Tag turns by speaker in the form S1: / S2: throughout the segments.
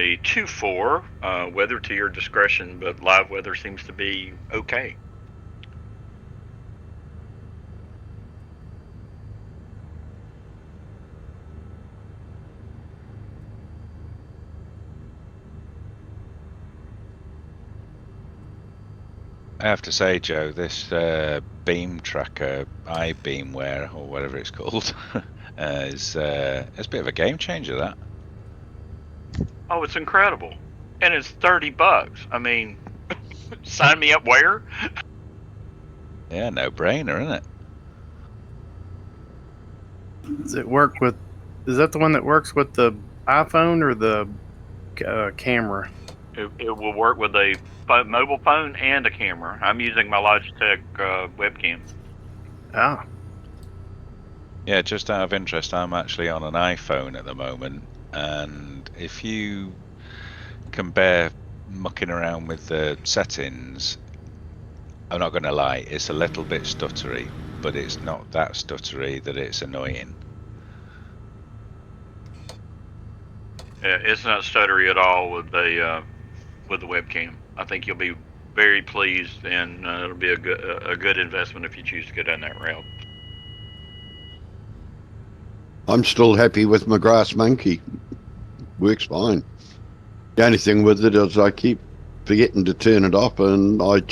S1: a 2-4. Weather to your discretion, but live weather seems to be okay.
S2: I have to say, Joe, this beam tracker, iBeamware, or whatever it's called, is a bit of a game changer, that.
S1: Oh, it's incredible. And it's $30. I mean, sign me up where?
S2: Yeah, no brainer, isn't it?
S3: Does it work with? Is that the one that works with the iPhone or the camera?
S1: It will work with a mobile phone and a camera. I'm using my Logitech webcam.
S3: Ah,
S2: Yeah, just out of interest, I'm actually on an iPhone at the moment, and if you can bear mucking around with the settings, I'm not going to lie, it's a little bit stuttery, but it's not that stuttery that it's annoying.
S1: Yeah, it's not stuttery at all with the webcam. I think you'll be very pleased, and it'll be a good investment if you choose to go down that route.
S4: I'm still happy with my Grass Monkey. Works fine. The only thing with it is I keep forgetting to turn it off, and I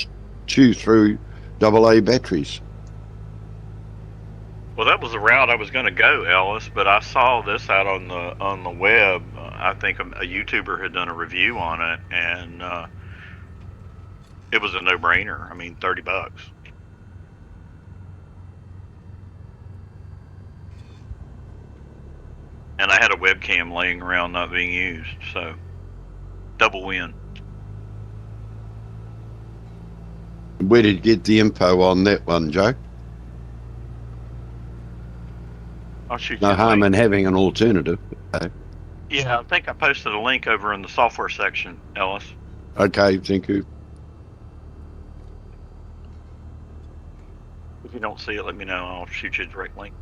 S4: chew through AA batteries.
S1: Well, that was the route I was going to go, Ellis, but I saw this out on the web. I think a YouTuber had done a review on it, and it was a no-brainer. I mean, $30. And I had a webcam laying around not being used, so double win.
S4: Where did you get the info on that one, Joe?
S1: I'll shoot
S4: No
S1: you a
S4: harm
S1: link.
S4: in having an alternative.
S1: Yeah, I think I posted a link over in the software section, Ellis.
S4: Okay, thank you.
S1: If you don't see it, let me know. I'll shoot you a direct link.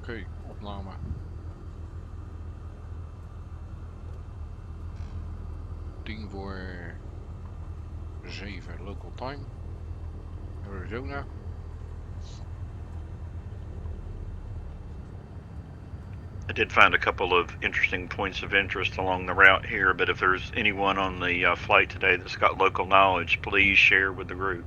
S5: Oké, opname. Tien voor 7 local time. Arizona.
S1: I did find a couple of interesting points of interest along the route here, but if there's anyone on the flight today that's got local knowledge, please share with the group.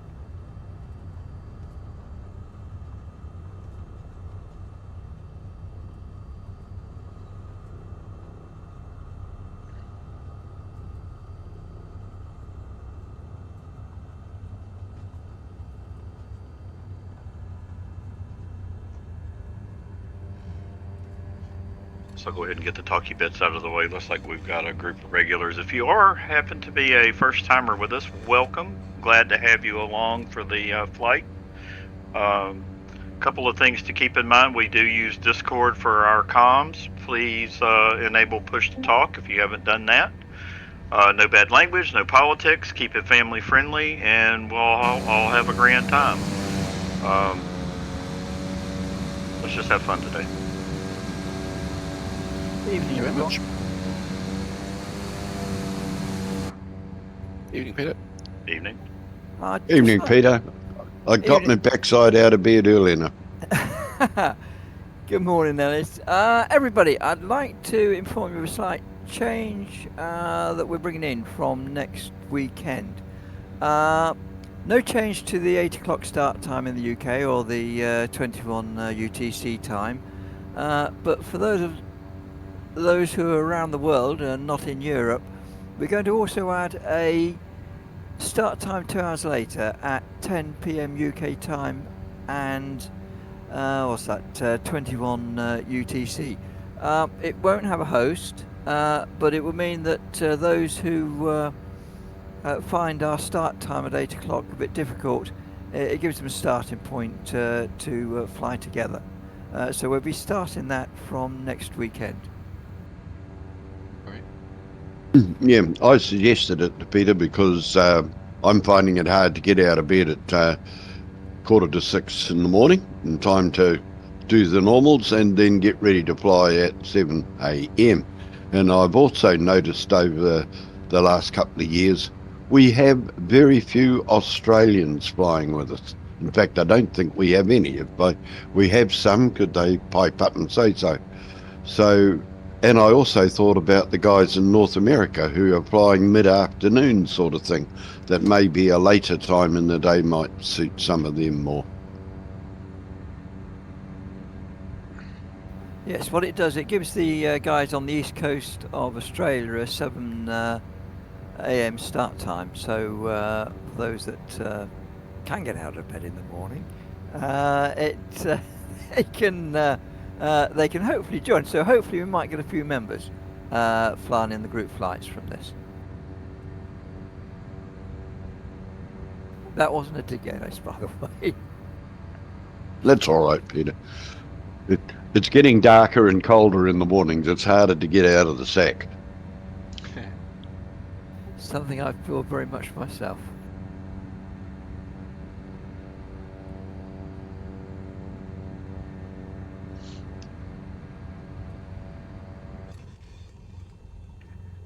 S1: So I'll go ahead and get the talkie bits out of the way. Looks like we've got a group of regulars. If you happen to be a first timer with us, welcome. Glad to have you along for the flight. Couple of things to keep in mind. We do use Discord for our comms. Please enable push to talk if you haven't done that. No bad language, no politics. Keep it family friendly, and we'll all have a grand time. Let's just have fun today.
S5: Evening, very much. Evening, Peter.
S1: Evening.
S4: Evening, Peter. I got my backside out of bed early enough.
S6: Good morning, Ellis. Everybody, I'd like to inform you of a slight change that we're bringing in from next weekend. No change to the 8 o'clock start time in the UK or the 21 UTC time, but for those who are around the world and not in Europe, we're going to also add a start time 2 hours later at 10 PM UK time and 21 UTC. It won't have a host, but it will mean that those who find our start time at 8 o'clock a bit difficult it gives them a starting point to fly together. So we'll be starting that from next weekend.
S4: Yeah, I suggested it to Peter because I'm finding it hard to get out of bed at 5:45 in the morning in time to do the normals and then get ready to fly at 7 a.m. And I've also noticed over the last couple of years, we have very few Australians flying with us. In fact, I don't think we have any. If we have some, could they pipe up and say so? So, and I also thought about the guys in North America who are flying mid-afternoon sort of thing, that maybe a later time in the day might suit some of them more.
S6: Yes, what it does, it gives the guys on the east coast of Australia a 7 a.m. start time. So for those that can get out of bed in the morning, they can hopefully join. So hopefully we might get a few members flying in the group flights from this. That wasn't a dig at us, by the way.
S4: That's all right, Peter. It's getting darker and colder in the mornings. It's harder to get out of the sack.
S6: Something I feel very much myself.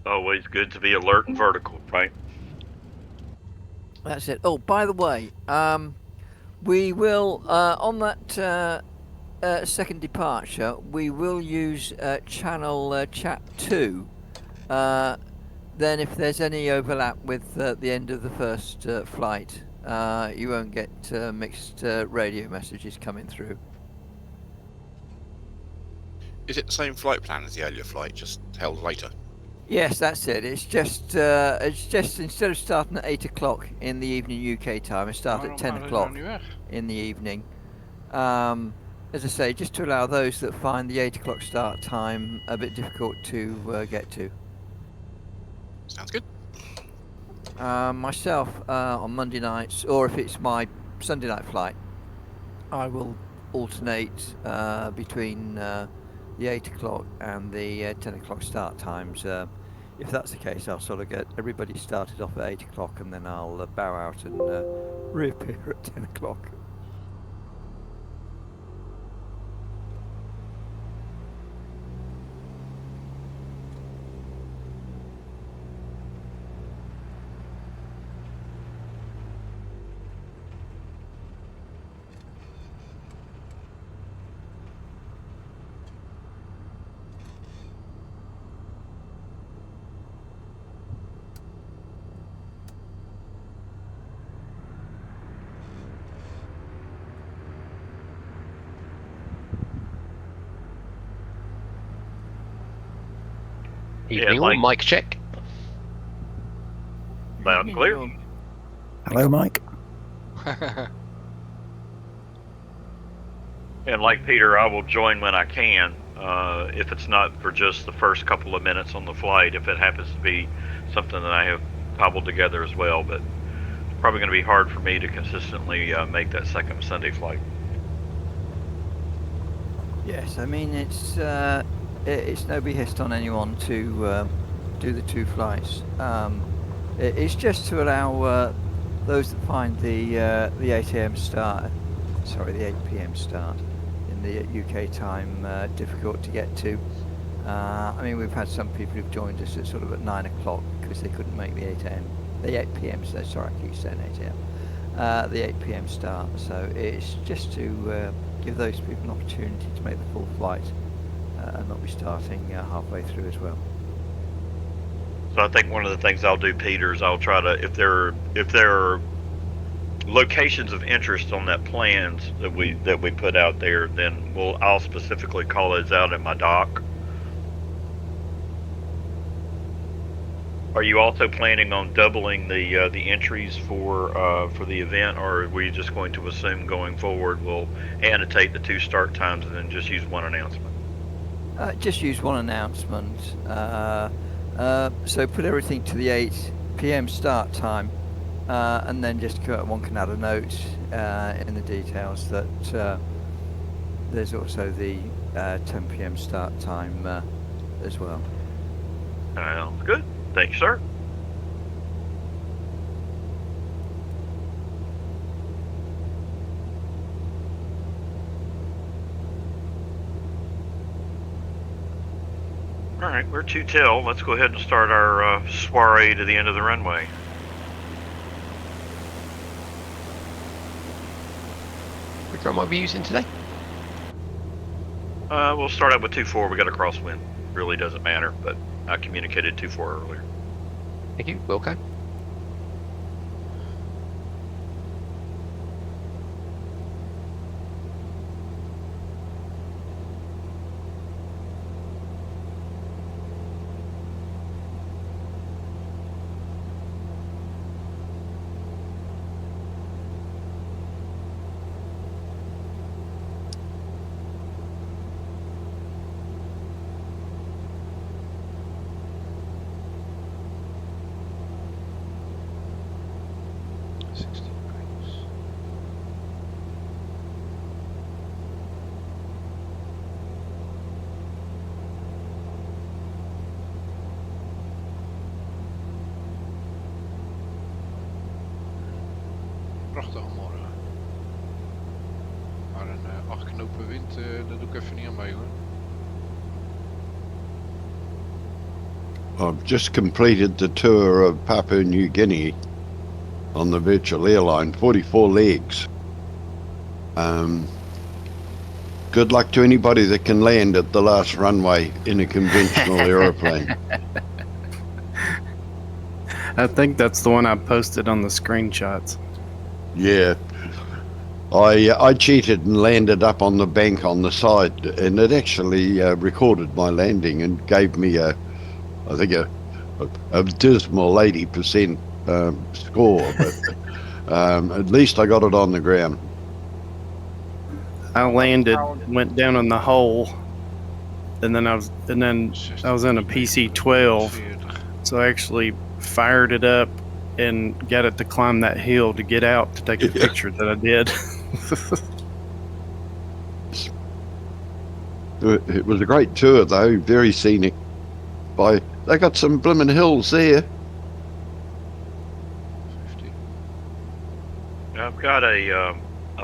S1: Always good to be alert and vertical, right?
S6: That's it. Oh, by the way, we will on that second departure, we will use channel chat 2. Then if there's any overlap with the end of the first flight, you won't get mixed radio messages coming through.
S7: Is it the same flight plan as the earlier flight, just held later?
S6: Yes, that's it. It's just instead of starting at 8 o'clock in the evening UK time, it starts at 10 o'clock in the evening. As I say, just to allow those that find the 8 o'clock start time a bit difficult to get to.
S7: Sounds good.
S6: Myself, on Monday nights, or if it's my Sunday night flight, I will alternate between the 8 o'clock and the 10 o'clock start times. If that's the case, I'll sort of get everybody started off at 8 o'clock and then I'll bow out and reappear at 10 o'clock.
S8: Evening all, mic check.
S1: Loud and clear.
S9: Hello, Mike.
S1: And like Peter, I will join when I can. If it's not for just the first couple of minutes on the flight, if it happens to be something that I have cobbled together as well. But it's probably going to be hard for me to consistently make that second Sunday flight.
S6: Yes, I mean it's no behest on anyone to do the two flights. It's just to allow those that find the 8 a.m. start, sorry, the 8 p.m. start in the UK time difficult to get to. I mean, we've had some people who've joined us at sort of at 9 o'clock because they couldn't make the 8 p.m. So sorry, I keep saying 8 a.m. The 8 p.m. start. So it's just to give those people an opportunity to make the full flight and not be starting halfway through as well.
S1: So I think one of the things I'll do, Peter, is I'll try to, if there are locations of interest on that plans that we put out there, then I'll specifically call those out in my doc. Are you also planning on doubling the entries for the event, or are we just going to assume going forward we'll annotate the two start times and then just use one announcement?
S6: Just use one announcement. So put everything to the 8 p.m. start time, and then just one can add a note in the details that there's also the 10 p.m. start time as well.
S1: Sounds good. Thank you, sir. All right, we're 2 till. Let's go ahead and start our soiree to the end of the runway.
S8: Which one might be using today?
S1: We'll start out with 2-4. We got a crosswind. Really doesn't matter, but I communicated 2-4 earlier.
S8: Thank you. Wilco.
S5: Prachtige morgen. Maar een 8 knopen wind, daar doe ik even niet aan mee hoor.
S4: I've just completed the tour of Papua New Guinea on the virtual airline, 44 legs. Good luck to anybody that can land at the last runway in a conventional aeroplane.
S3: I think that's the one I posted on the screenshots.
S4: Yeah. I cheated and landed up on the bank on the side, and it actually recorded my landing and gave me a dismal 80% score, but at least I got it on the ground.
S3: I landed, went down in the hole, and then I was in a PC-12, so I actually fired it up and got it to climb that hill to get out to take a picture that I did.
S4: It was a great tour though, very scenic. They got some blimmin' hills there.
S5: 50.
S1: I've got a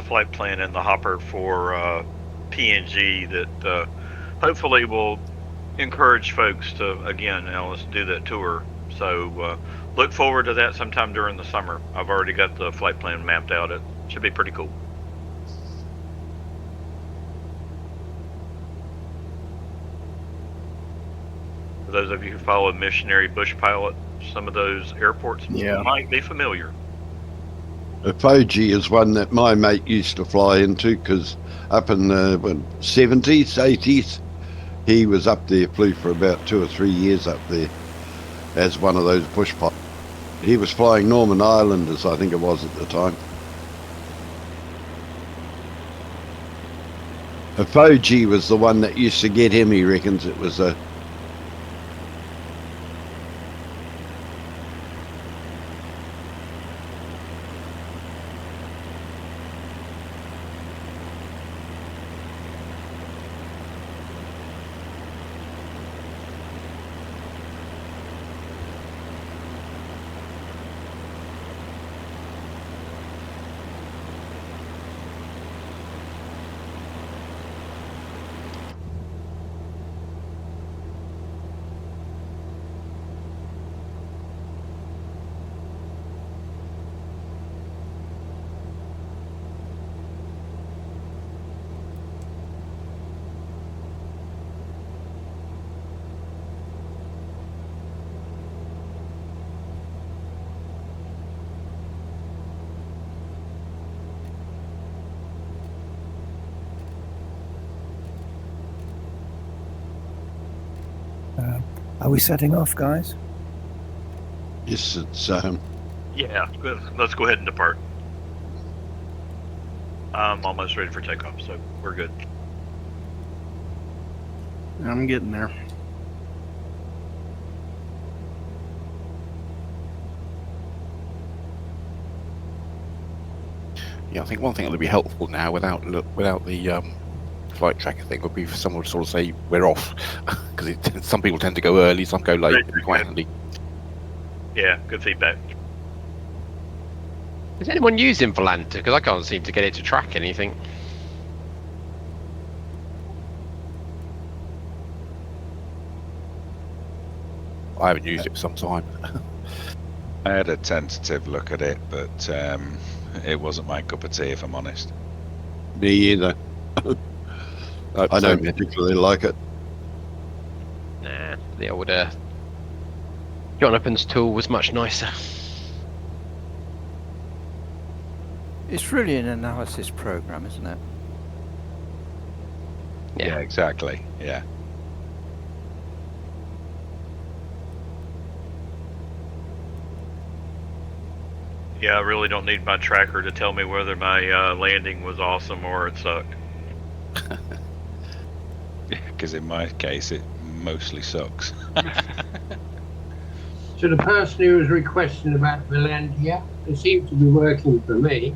S1: flight plan in the hopper for PNG that hopefully will encourage folks to, again, let's do that tour. So look forward to that sometime during the summer. I've already got the flight plan mapped out. It should be pretty cool. For those of you who follow Missionary Bush Pilot, some of those airports might be familiar.
S4: Fuji is one that my mate used to fly into, because up in the 70s, 80s, he was up there, flew for about 2 or 3 years up there as one of those bush pilots. He was flying Norman Islanders, I think it was at the time. Fuji was the one that used to get him, he reckons it was a...
S9: Are we setting off, guys?
S4: Yes, it's...
S1: Yeah, let's go ahead and depart. I'm almost ready for takeoff, so we're good.
S3: I'm getting there.
S5: Yeah, I think one thing that would be helpful now, without the flight tracker thing, would be for someone to sort of say we're off, because some people tend to go early, some go late. It'd be quite handy.
S1: Yeah, good feedback.
S8: Is anyone using Volanta? Because I can't seem to get it to track anything.
S5: I haven't used it for some time.
S2: I had a tentative look at it, but it wasn't my cup of tea, if I'm honest.
S4: Me either. I don't particularly like it.
S8: Nah, the old Jonathan's tool was much nicer.
S6: It's really an analysis program, isn't it?
S2: Yeah, exactly. Yeah.
S1: Yeah, I really don't need my tracker to tell me whether my landing was awesome or it sucked.
S2: Because in my case, it mostly sucks.
S10: So the person who was requesting about Valandia, it seems to be working for me.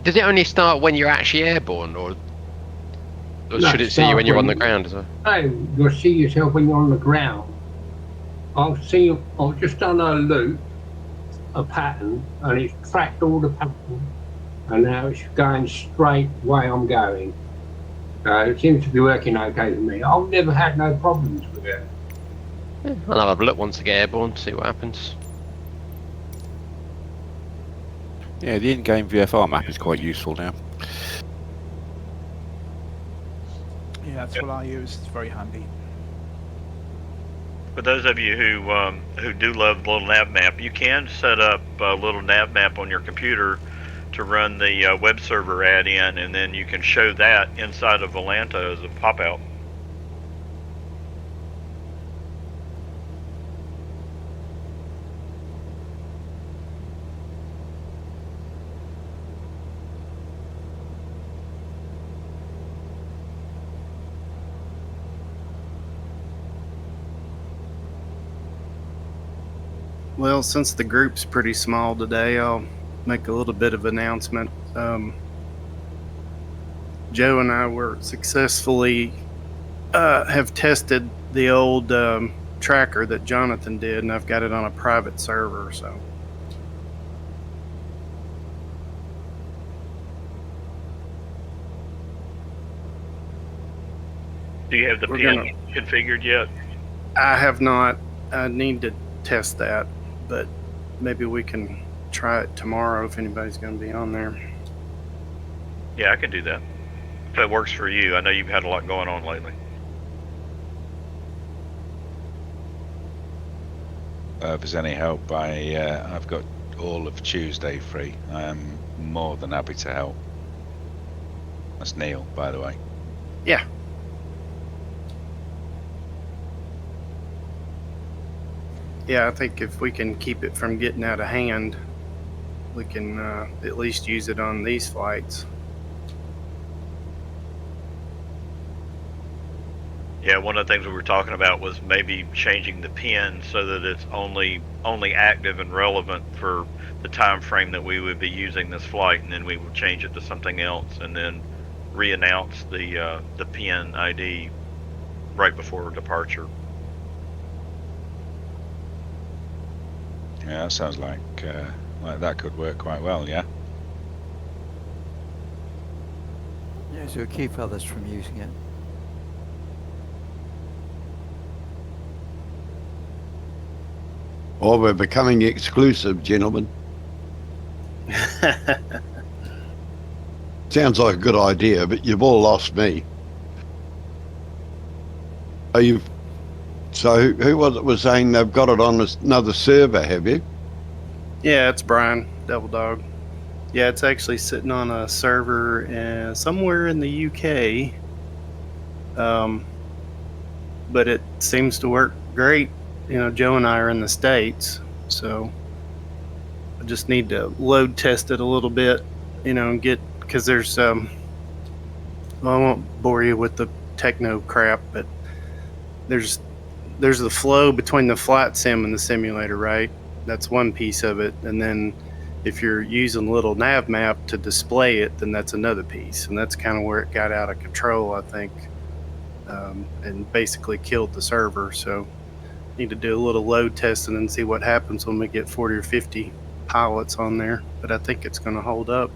S8: Does it only start when you're actually airborne, or
S10: No,
S8: should it see you when you're on the ground as well?
S10: No, you'll see yourself when you're on the ground. I've just done a loop, a pattern, and it's tracked all the pattern, and now it's going straight way I'm going. So it seems to be working okay for me. I've never had no problems with it.
S8: Yeah, I'll have a look once I get airborne, see what happens.
S5: Yeah, the in-game VFR map is quite useful now.
S11: Yeah, that's what I use. It's very handy.
S1: For those of you who do love the little nav map, you can set up a little nav map on your computer to run the web server add-in, and then you can show that inside of Volanta as a pop-out.
S3: Well, since the group's pretty small today, I'll make a little bit of announcement. Joe and I were successfully have tested the old tracker that Jonathan did, and I've got it on a private server. So
S1: Do you have the pin configured yet?
S3: I have not. I need to test that, but maybe we can try it tomorrow if anybody's going to be on there.
S1: Yeah, I can do that. If that works for you. I know you've had a lot going on lately.
S2: If there's any help, I've got all of Tuesday free. I'm more than happy to help. That's Neil, by the way.
S3: Yeah. Yeah, I think if we can keep it from getting out of hand, we can at least use it on these flights.
S1: Yeah, one of the things we were talking about was maybe changing the pin so that it's only active and relevant for the time frame that we would be using this flight, and then we would change it to something else, and then re-announce the pin ID right before departure.
S2: Yeah, that sounds like that could work quite well. Yeah.
S6: Yeah, so keep others from using it.
S4: Oh, we're becoming exclusive, gentlemen. Sounds like a good idea, but you've all lost me. So who was saying they've got it on another server, have you?
S3: Yeah, it's Brian, Devil Dog. Yeah, it's actually sitting on a server somewhere in the UK. But it seems to work great. You know, Joe and I are in the States, so I just need to load test it a little bit, you know, and because there's, well, I won't bore you with the techno crap, but there's the flow between the flight sim and the simulator, right? That's one piece of it, and then if you're using a little nav map to display it, then that's another piece, and that's kind of where it got out of control, I think, and basically killed the server. So need to do a little load testing and see what happens when we get 40 or 50 pilots on there, but I think it's going to hold up.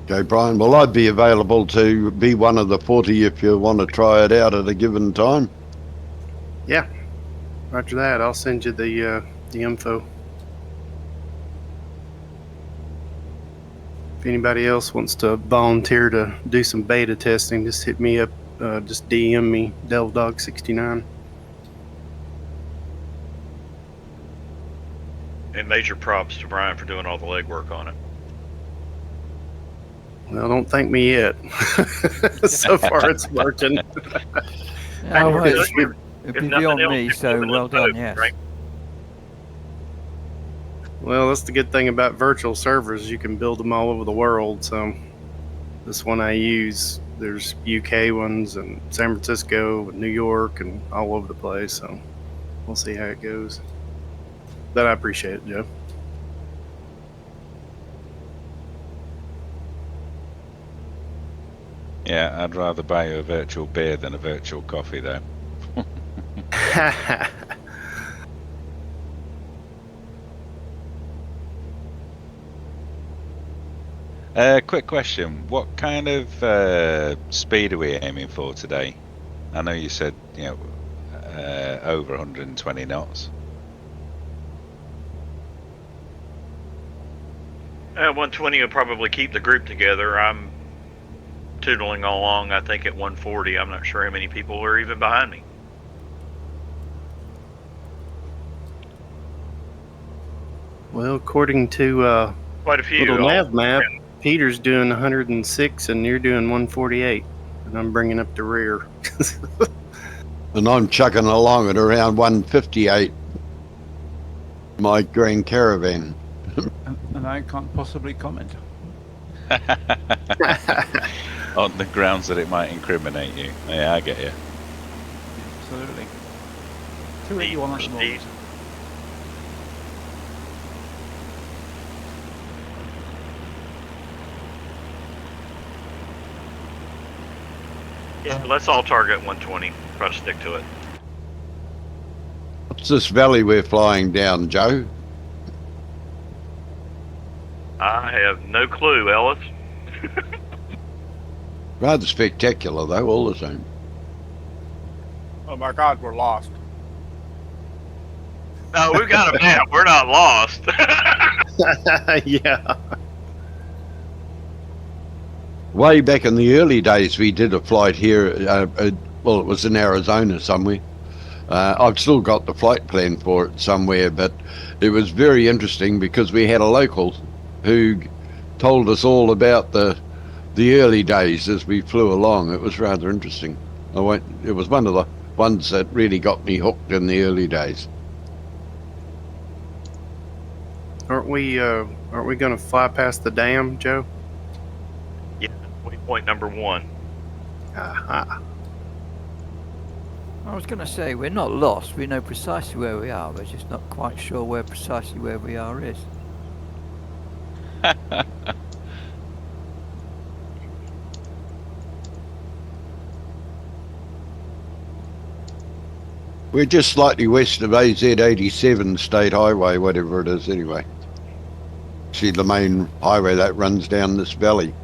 S4: Okay, Brian. Well, I'd be available to be one of the 40 if you want to try it out at a given time.
S3: Yeah. After that, I'll send you the info. If anybody else wants to volunteer to do some beta testing, just hit me up. Just DM me, DelvDog69.
S1: And major props to Brian for doing all the legwork on it.
S3: Well, don't thank me yet. So far, it's working.
S6: Well, it'd be beyond me, so well done, yes. Right?
S3: Well, that's the good thing about virtual servers. You can build them all over the world. So this one I use, there's UK ones and San Francisco and New York and all over the place. So we'll see how it goes. But I appreciate it, Joe.
S2: Yeah, I'd rather buy you a virtual beer than a virtual coffee, though. Quick question. What kind of speed are we aiming for today? I know you said, over 120 knots.
S1: 120 will probably keep the group together. I'm tootling along, I think, at 140. I'm not sure how many people are even behind me.
S3: Well, according to
S1: quite a few
S3: little nav map, Peter's doing 106 and you're doing 148, and I'm bringing up the rear.
S4: And I'm chugging along at around 158. My green caravan.
S11: And I can't possibly comment.
S2: On the grounds that it might incriminate you. Yeah, I get you.
S11: Absolutely. 281 at the moment.
S1: Yeah, let's all target 120. Try to stick to it.
S4: What's this valley we're flying down, Joe?
S1: I have no clue, Ellis.
S4: Rather spectacular, though, all the same.
S11: Oh my God, we're lost.
S1: No, we've got a map. We're not lost.
S3: Yeah.
S4: Way back in the early days, we did a flight here. Well, it was in Arizona somewhere. I've still got the flight plan for it somewhere, but it was very interesting because we had a local who told us all about the early days as we flew along. It was rather interesting. It was one of the ones that really got me hooked in the early days.
S3: Aren't we going to fly past the dam, Joe?
S1: Yeah, waypoint number 1.
S3: Aha.
S6: I was going to say, we're not lost. We know precisely where we are. We're just not quite sure where precisely where we are is.
S4: We're just slightly west of AZ87 State Highway, whatever it is anyway. See the main highway that runs down this valley.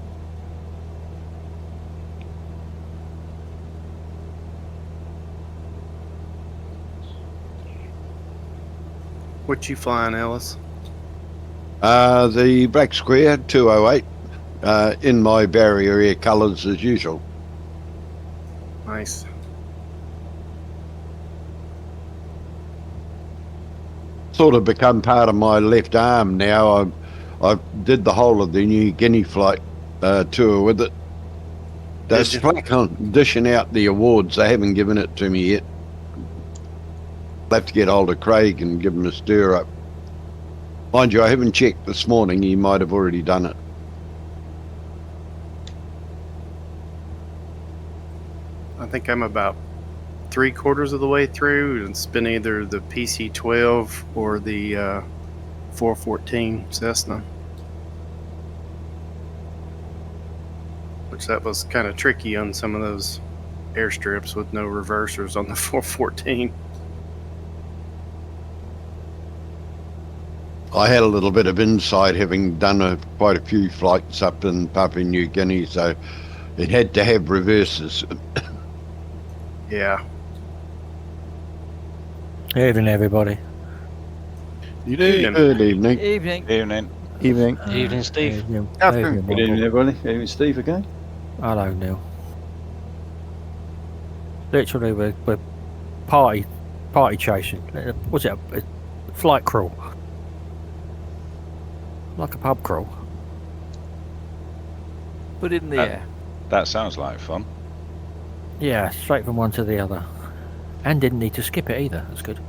S3: What you flying, Ellis?
S4: The Black Square 208 in my barrier air colours as usual.
S3: Nice.
S4: Sort of become part of my left arm now. I did the whole of the New Guinea flight tour with it. They're slack on dishing out the awards. They haven't given it to me yet. I'll have to get hold of Craig and give him a stir up. Mind you, I haven't checked this morning. He might have already done it.
S3: think I'm about 3/4 of the way through, and it's been either the PC-12 or the 414 Cessna. Which that was kind of tricky on some of those airstrips with no reversers on the 414.
S4: I had a little bit of insight having done quite a few flights up in Papua New Guinea, so it had to have reverses.
S3: Yeah.
S9: Evening, everybody.
S3: Evening.
S4: Good evening.
S6: Evening.
S2: Evening.
S12: Evening.
S8: Evening, Steve.
S9: Evening,
S12: Good
S9: Michael.
S12: evening, everybody. Evening, Steve again.
S9: Hello, Neil. Literally, we're party chasing. What's it? A flight crawl. Like a pub crawl.
S6: Put it in the air.
S2: That sounds like fun.
S9: Yeah, straight from one to the other. And didn't need to skip it either. That's good.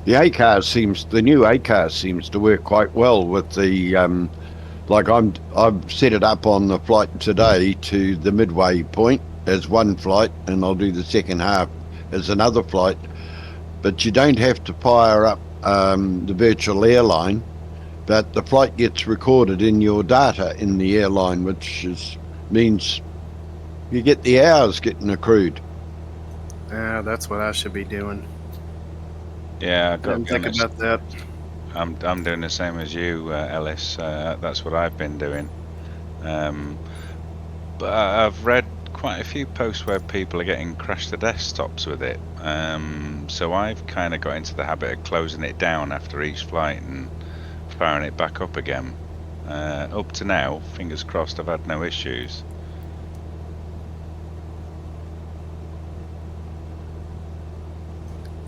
S4: The new ACAR seems to work quite well with the, I've set it up on the flight today to the midway point as one flight, and I'll do the second half as another flight. But you don't have to fire up the virtual airline, but the flight gets recorded in your data in the airline, which means you get the hours getting accrued.
S3: That's what I should be doing.
S2: Yeah, I've got to
S3: Didn't
S2: be
S3: think
S2: honest.
S3: about that.
S2: I'm doing the same as you, Ellis. That's what I've been doing. But I've read quite a few posts where people are getting crash to desktops with it. So I've kind of got into the habit of closing it down after each flight and firing it back up again. Up to now, fingers crossed, I've had no issues.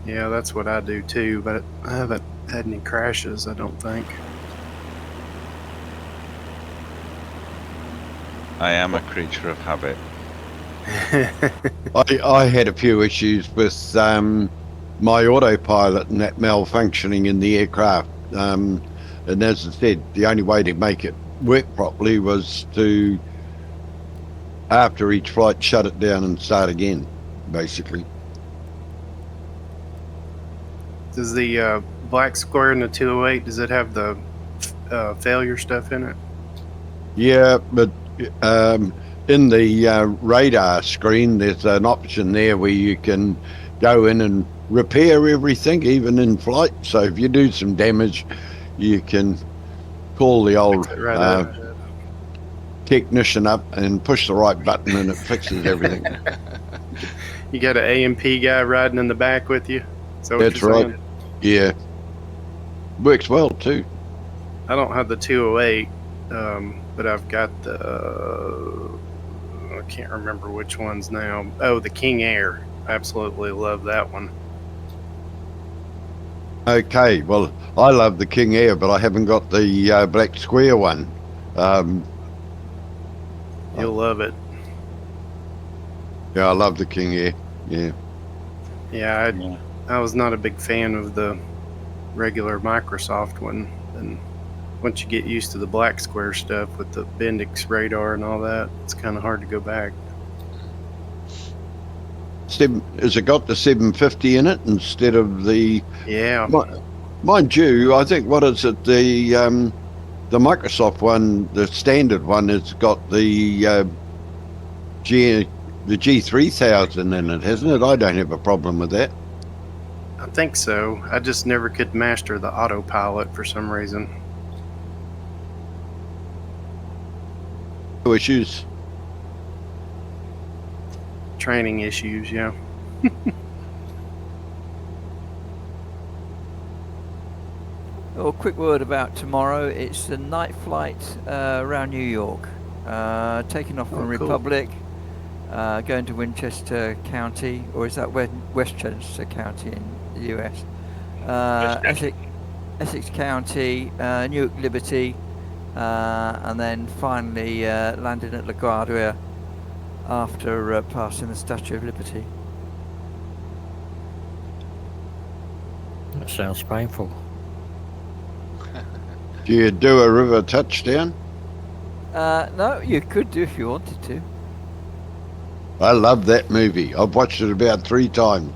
S3: Yeah, that's what I do too, but I haven't had any crashes, I don't think.
S2: I am a creature of habit.
S4: I had a few issues with my autopilot and that malfunctioning in the aircraft. And as I said, the only way to make it work properly was to, after each flight, shut it down and start again, basically.
S3: Does the black square in the 208, does it have the failure stuff in it?
S4: Yeah, but in the radar screen, there's an option there where you can go in and repair everything, even in flight. So if you do some damage, you can call the old technician up and push the right button and it fixes everything.
S3: You got an AMP guy riding in the back with you? Is that what
S4: That's
S3: you're
S4: right.
S3: saying?
S4: Yeah. Works well too.
S3: I don't have the 208, but I've got the, I can't remember which ones now. Oh, the King Air. I absolutely love that one.
S4: Okay, well, I love the King Air, but I haven't got the black square one.
S3: You'll love it.
S4: Yeah, I love the King Air. Yeah.
S3: Yeah, I was not a big fan of the regular Microsoft one, and once you get used to the black square stuff with the Bendix radar and all that, it's kind of hard to go back.
S4: Has it got the 750 in it instead of the?
S3: Yeah.
S4: Mind you, I think what is it? The Microsoft one, the standard one, has got the G3000 in it, hasn't it? I don't have a problem with that.
S3: I think so. I just never could master the autopilot for some reason.
S4: No issues.
S3: Training issues, yeah.
S6: Well, quick word about tomorrow. It's the night flight around New York. Taking off from
S3: cool.
S6: Republic, going to Winchester County, or is that Westchester County in the US? Essex County, Newark Liberty, and then finally landing at LaGuardia after passing the Statue of Liberty.
S9: That sounds painful.
S4: Do you do a river touchdown?
S6: No, you could do if you wanted to.
S4: I love that movie. I've watched it about 3 times.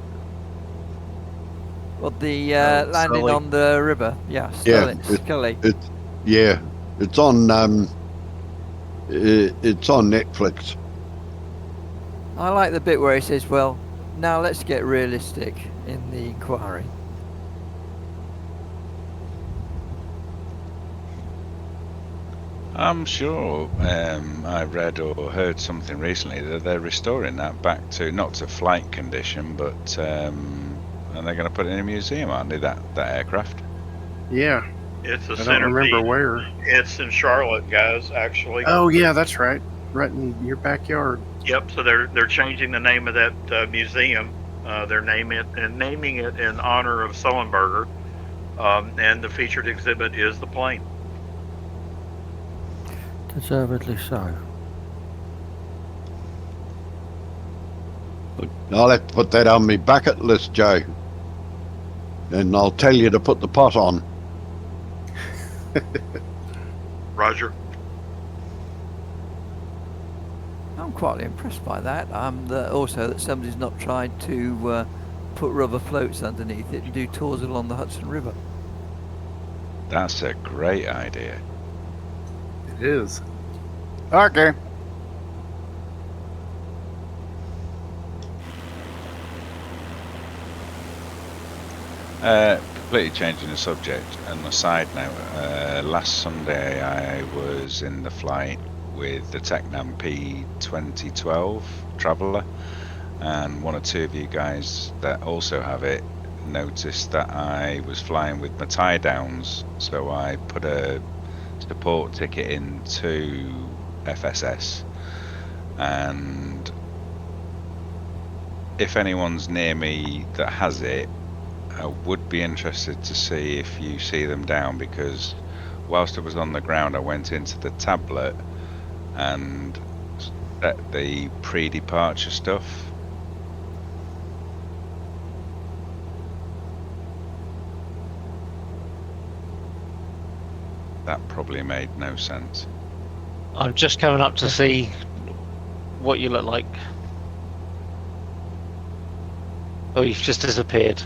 S6: Well, the landing
S3: Sully.
S6: on the river. Yeah,
S4: Yeah,
S6: Scully.
S4: it's on it's on Netflix.
S6: I like the bit where he says, "Well, now let's get realistic in the inquiry."
S2: I'm sure I read or heard something recently that they're restoring that back to, not to flight condition, but and they're going to put it in a museum, aren't they? That aircraft.
S3: Yeah,
S1: It's a
S3: I don't remember
S1: centerpiece.
S3: where.
S1: It's in Charlotte, guys. Actually.
S3: Oh yeah, that's right. Right in your backyard.
S1: Yep. So they're changing the name of that museum. They're naming it in honor of Sullenberger, and the featured exhibit is the plane.
S9: Deservedly so.
S4: I'll have to put that on my bucket list, Joe. And I'll tell you to put the pot on.
S1: Roger.
S6: I'm quite impressed by that. Also that somebody's not tried to put rubber floats underneath it and do tours along the Hudson River.
S2: That's a great idea.
S3: It is.
S11: Okay.
S2: Completely changing the subject. And a side note, last Sunday I was in the flight with the Tecnam P2012 Traveller, and one or two of you guys that also have it noticed that I was flying with my tie downs, so I put a support ticket into FSS, and if anyone's near me that has it, I would be interested to see if you see them down, because whilst I was on the ground I went into the tablet and set the pre-departure stuff. That probably made no sense.
S12: I'm just coming up to see what you look like. Oh, you've just disappeared.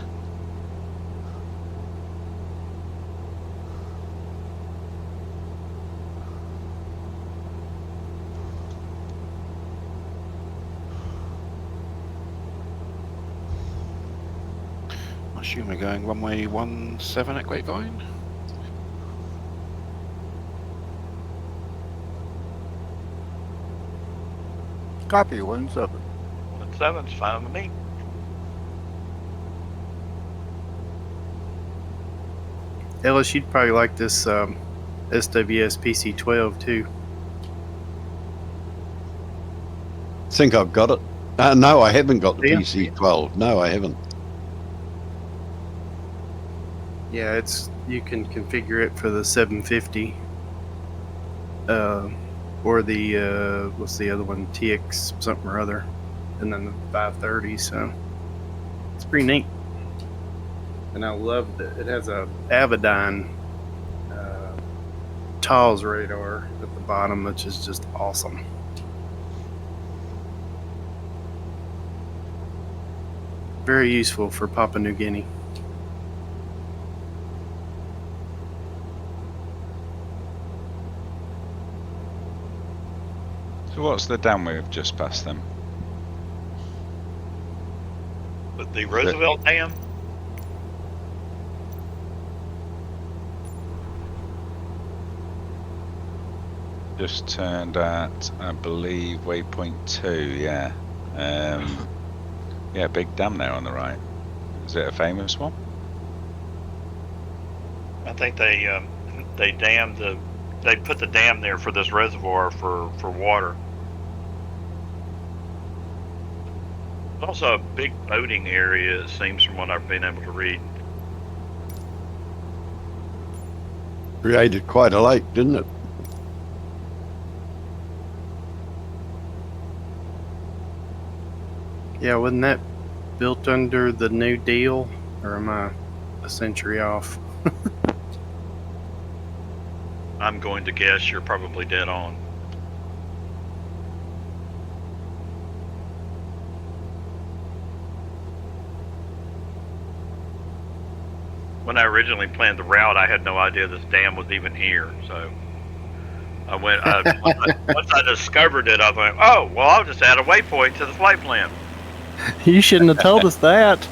S5: I assume we're going runway 17 at Grapevine.
S11: Copy 17.
S1: 17's fine with me.
S3: Ellis, you'd probably like this SWS PC-12 too.
S4: Think I've got it. No, I haven't got the
S3: Yeah.
S4: PC-12. No, I haven't.
S3: Yeah, you can configure it for the 750, or the what's the other one, TX something or other, and then the 530. So it's pretty neat. And I love that it has a Avidyne TAWS radar at the bottom, which is just awesome. Very useful for Papua New Guinea.
S2: So what's the dam we've just passed them?
S1: But the Roosevelt Dam.
S2: Just turned at, I believe, waypoint 2, yeah. Yeah, big dam there on the right. Is it a famous one?
S1: I think they put the dam there for this reservoir for water. It's also a big boating area, it seems, from what I've been able to read.
S4: Created quite a lake, didn't it?
S3: Yeah, wasn't that built under the New Deal, or am I a century off?
S1: I'm going to guess you're probably dead on. when I originally planned the route, I had no idea this dam was even here. So I went. Once I discovered it, I was like, "Oh, well, I'll just add a waypoint to the flight plan."
S3: You shouldn't have told us that.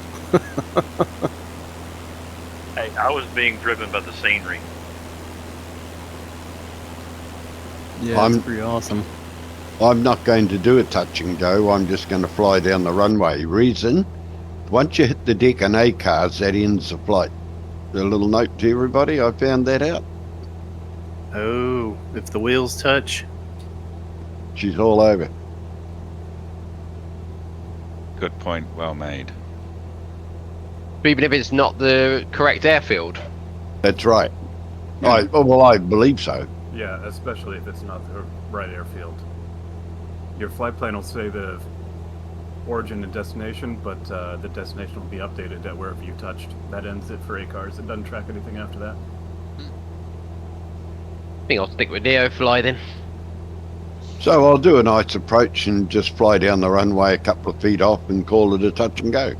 S1: Hey, I was being driven by the scenery.
S3: Yeah, it's pretty awesome.
S4: I'm not going to do a touch and go. I'm just going to fly down the runway. Reason, once you hit the deck on A cars, that ends the flight. A little note to everybody, I found that out.
S3: Oh, if the wheels touch.
S4: She's all over.
S2: Good point, well made.
S8: Even if it's not the correct airfield.
S4: That's right. I believe so.
S13: Yeah, especially if it's not the right airfield. Your flight plan will say the origin and destination, but the destination will be updated at wherever you touched. That ends it for ACARS. It doesn't track anything after that.
S8: I think I'll stick with Neofly then.
S4: So I'll do a nice approach and just fly down the runway a couple of feet off and call it a touch and go.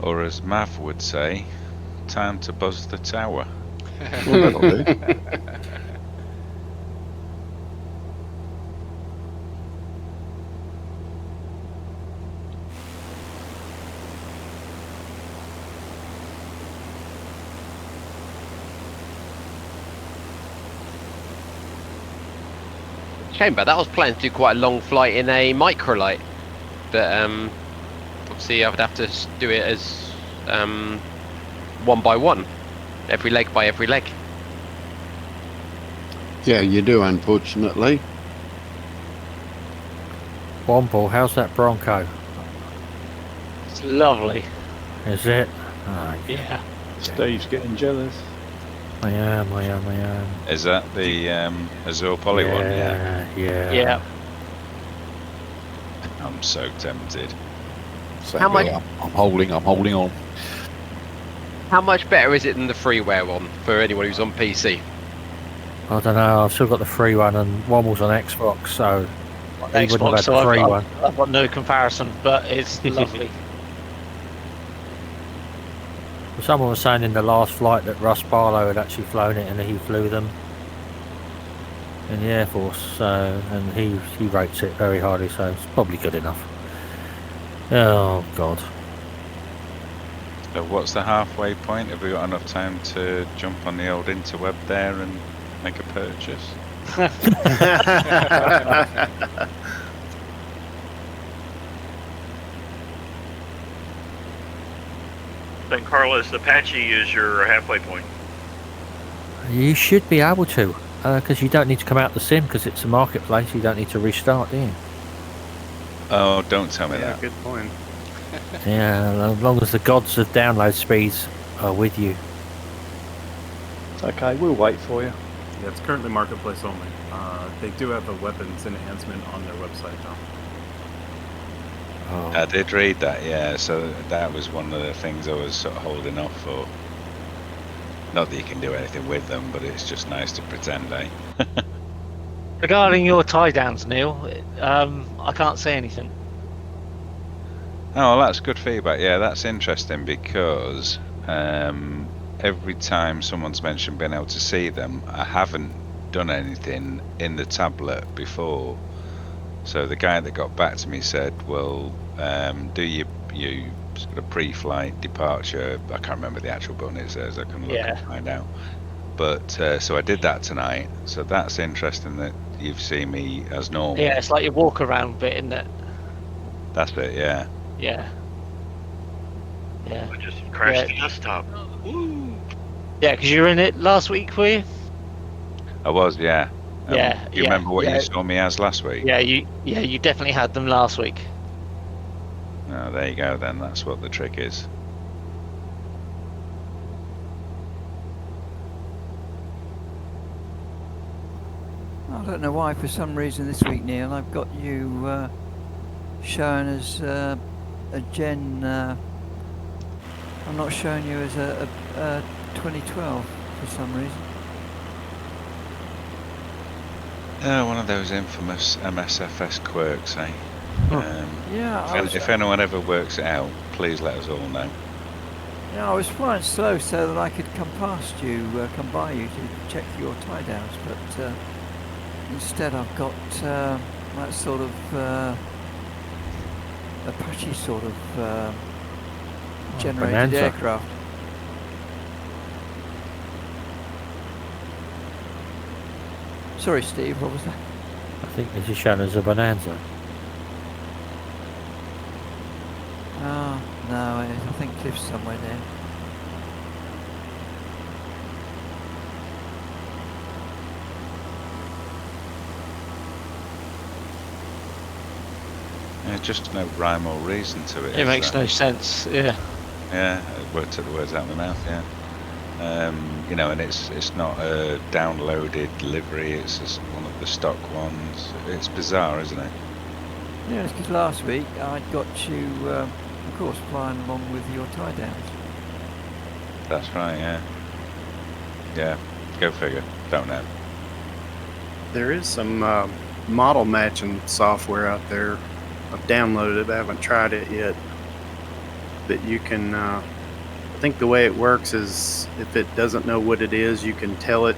S2: Or as Mav would say, time to buzz the tower.
S4: Well, that'll do.
S8: Shame about that. I was planning to do quite a long flight in a microlight, but obviously I would have to do it as one by one, every leg by every leg.
S4: Yeah, you do, unfortunately.
S9: Womble, how's that Bronco?
S12: It's lovely.
S9: Is it? Oh,
S12: Yeah.
S14: Steve's getting jealous.
S9: I am.
S2: Is that the Azure Poly one?
S12: Yeah.
S2: I'm so tempted.
S5: So,
S8: How much-
S5: yeah, I'm holding on.
S8: How much better is it than the freeware one for anyone who's on PC?
S9: I don't know. I've still got the free one, and Womble's on Xbox, so he wouldn't have had
S12: so
S9: the free one.
S12: I've got no comparison, but it's lovely.
S9: Someone was saying in the last flight that Russ Barlow had actually flown it, and he flew them in the Air Force, and he rates it very highly, so it's probably good enough. Oh God!
S2: So what's the halfway point? Have we got enough time to jump on the old interweb there and make a purchase?
S1: Then Carlos, Apache is your halfway point.
S9: You should be able to, because you don't need to come out the sim, because it's a marketplace. You don't need to restart, do you?
S2: Oh, don't tell me that.
S3: Good point.
S9: Yeah, as long as the gods of download speeds are with you.
S14: It's okay, we'll wait for you.
S13: Yeah, it's currently marketplace only. They do have a weapons enhancement on their website now.
S9: Oh.
S2: I did read that, yeah, so that was one of the things I was sort of holding off for. Not that you can do anything with them, but it's just nice to pretend, eh?
S12: Regarding your tie downs, Neil, I can't say anything.
S2: Oh, well, that's good feedback. Yeah, that's interesting because every time someone's mentioned being able to see them, I haven't done anything in the tablet before. So the guy that got back to me said, well, do you sort of pre-flight departure, I can't remember the actual button it says, I can look and find out. But so I did that tonight, so that's interesting that you've seen me as normal.
S12: Yeah, it's like your walk around bit, isn't it?
S2: That's it, yeah.
S12: Yeah. Yeah.
S1: I just crashed the desktop. Woo.
S12: Yeah, because you were in it last week, were you?
S2: I was, yeah.
S12: Yeah.
S2: Do you remember what you saw me as last week?
S12: Yeah, you definitely had them last week.
S2: Oh, there you go then, that's what the trick is.
S6: I don't know why, for some reason this week, Neil, I've got you shown as a Gen. I'm not showing you as a 2012 for some reason.
S2: Oh, one of those infamous MSFS quirks, eh? If anyone ever works it out, please let us all know.
S6: Yeah, I was flying slow so that I could come past you, come by you to check your tie downs, but instead I've got that sort of Apache sort of generated
S9: Bonanza.
S6: aircraft. Sorry, Steve, what was that?
S9: I think this is shown as a Bonanza.
S6: Oh, no, I think Cliff's somewhere there.
S2: Yeah, just no rhyme or reason to it.
S12: It makes no sense. Yeah.
S2: Yeah, it took the words out of my mouth. Yeah. And it's not a downloaded livery. It's just one of the stock ones. It's bizarre, isn't it?
S6: Yeah, it's because last week I got you, of course, flying along with your tie downs.
S2: That's right. Yeah. Yeah. Go figure. Don't know.
S3: There is some model matching software out there. I've downloaded it, but I haven't tried it yet. But you can, I think the way it works is if it doesn't know what it is, you can tell it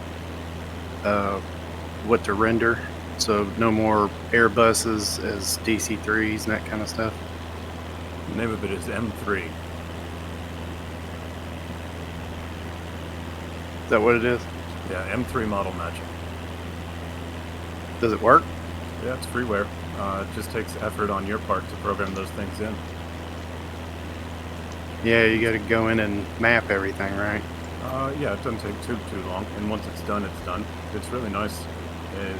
S3: what to render. So no more Airbuses as DC-3s and that kind of stuff.
S13: The name of it is M3.
S3: Is that what it is?
S13: Yeah, M3 model matching.
S3: Does it work?
S13: Yeah, it's freeware. It just takes effort on your part to program those things in.
S3: Yeah, you got to go in and map everything, right?
S13: Yeah, it doesn't take too long, and once it's done, it's done. It's really nice,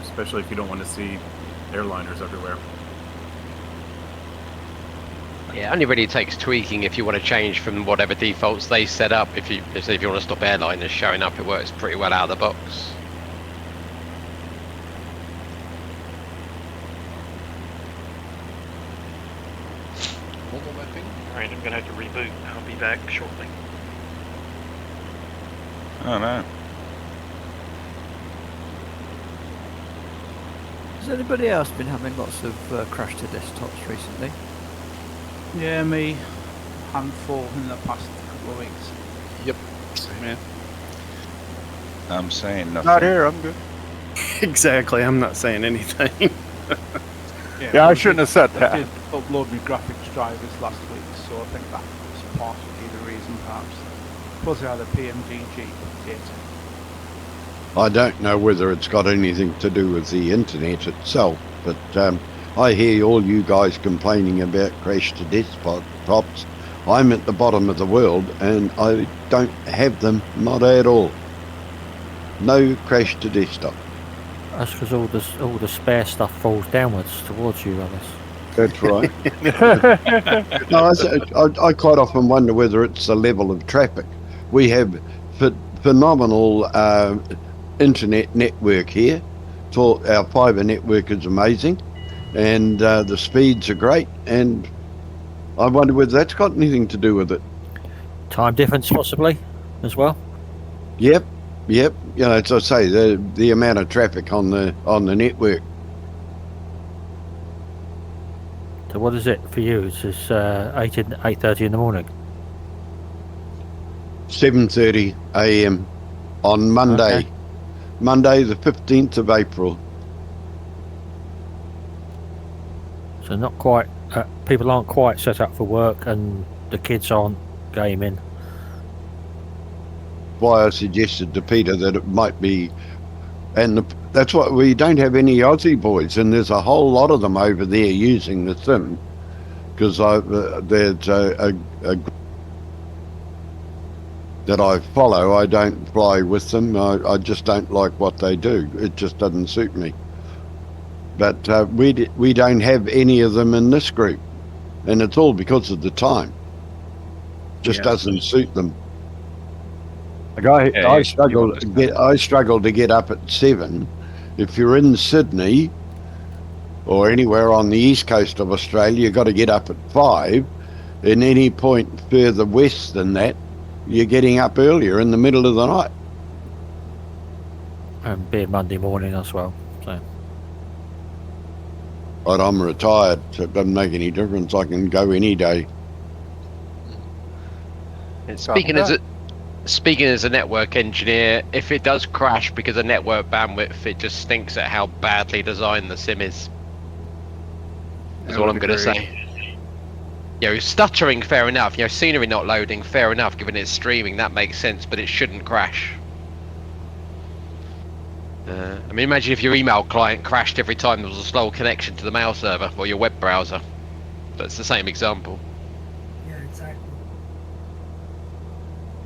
S13: especially if you don't want to see airliners everywhere.
S8: Yeah, it only really takes tweaking if you want to change from whatever defaults they set up. If you want to stop airliners showing up, it works pretty well out of the box.
S1: Alright, I'm going to have to reboot. I'll be back shortly.
S2: Oh no.
S6: Has anybody else been having lots of crash to desktops recently?
S11: Yeah, me. Handful in the past couple of weeks.
S5: Yep, same here.
S2: I'm saying nothing.
S14: Not here, I'm good.
S3: Exactly, I'm not saying anything.
S14: Yeah, I shouldn't have said
S11: I
S14: that.
S11: did upload my graphics drivers last week, so I think that was possibly the reason, perhaps. Plus I had a PMDG kit.
S4: I don't know whether it's got anything to do with the internet itself, but I hear all you guys complaining about crash to desktops. I'm at the bottom of the world and I don't have them, not at all. No crash to desktop.
S9: That's because all the spare stuff falls downwards towards you, Alice.
S4: That's right. No, I quite often wonder whether it's the level of traffic. We have phenomenal internet network here. Our fibre network is amazing, and the speeds are great. And I wonder whether that's got anything to do with it.
S9: Time difference, possibly, as well.
S4: Yep. You know, as I say, the amount of traffic on the network.
S9: So what is it for you? It's just 8:30 in the morning.
S4: 7:30 a.m. on Monday.
S9: Okay.
S4: Monday, the 15th of April.
S9: So not quite. People aren't quite set up for work, and the kids aren't gaming.
S4: Why I suggested to Peter that it might be, and that's why we don't have any Aussie boys, and there's a whole lot of them over there using the sim, because there's a that I follow. I don't fly with them. I just don't like what they do. It just doesn't suit me. But we don't have any of them in this group, and it's all because of the time. Just doesn't suit them. Like I struggle to get up at 7. If you're in Sydney or anywhere on the east coast of Australia, you've got to get up at 5. In any point further west than that, you're getting up earlier in the middle of the night.
S9: And being Monday morning as well. So
S4: But I'm retired, so it doesn't make any difference. I can go any day.
S8: Speaking as a network engineer, if it does crash because of network bandwidth, it just stinks at how badly designed the sim is. That's all I'm going to say. You know, stuttering, fair enough. You know, scenery not loading, fair enough. Given it's streaming, that makes sense, but it shouldn't crash. I mean, imagine if your email client crashed every time there was a slow connection to the mail server or your web browser. That's the same example.
S15: Yeah, exactly.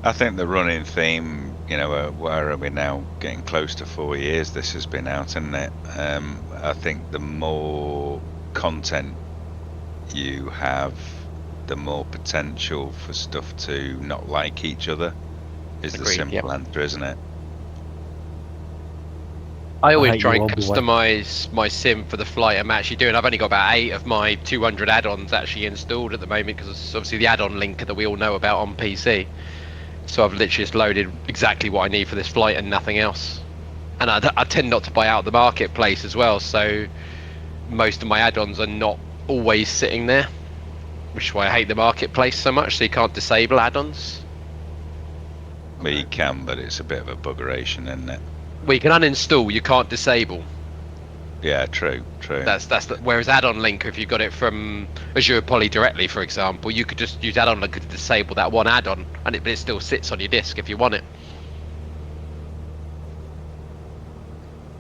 S2: I think the running theme, you know, where are we now? Getting close to 4 years this has been out, isn't it? I think the more content you have, the more potential for stuff to not like each other is the simple answer, isn't it?
S8: I always try and customize my sim for the flight I'm actually doing. I've only got about 8 of my 200 add-ons actually installed at the moment, because it's obviously the add-on linker that we all know about on PC. So I've literally just loaded exactly what I need for this flight and nothing else. And I tend not to buy out the marketplace as well, so most of my add-ons are not always sitting there, which is why I hate the marketplace so much. So you can't disable add-ons.
S2: Well, you can, but it's a bit of a buggeration, isn't it?
S8: Well, you can uninstall, you can't disable.
S2: Yeah, true.
S8: That's whereas add-on linker, if you got it from Azure Poly directly, for example, you could just use add-on linker to disable that one add-on, and it still sits on your disk if you want it.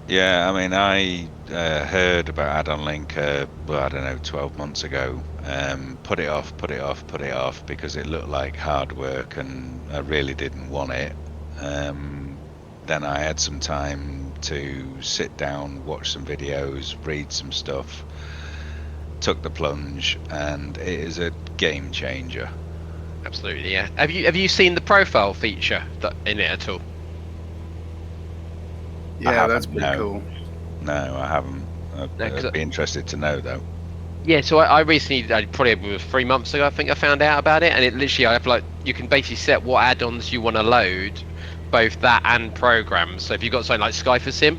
S2: Yeah, I mean, I heard about add-on linker, well, I don't know, 12 months ago. Put it off because it looked like hard work, and I really didn't want it. Then I had some time to sit down, watch some videos, read some stuff, took the plunge, and it is a game changer.
S8: Absolutely, yeah. Have you seen the profile feature in it at all?
S3: Yeah, that's pretty cool.
S2: No, I haven't. I'd be interested to know though.
S8: Yeah, so I recently, probably 3 months ago, I think I found out about it, and it literally, I have you can basically set what add-ons you want to load, both that and programs. So if you've got something like SkyForSim,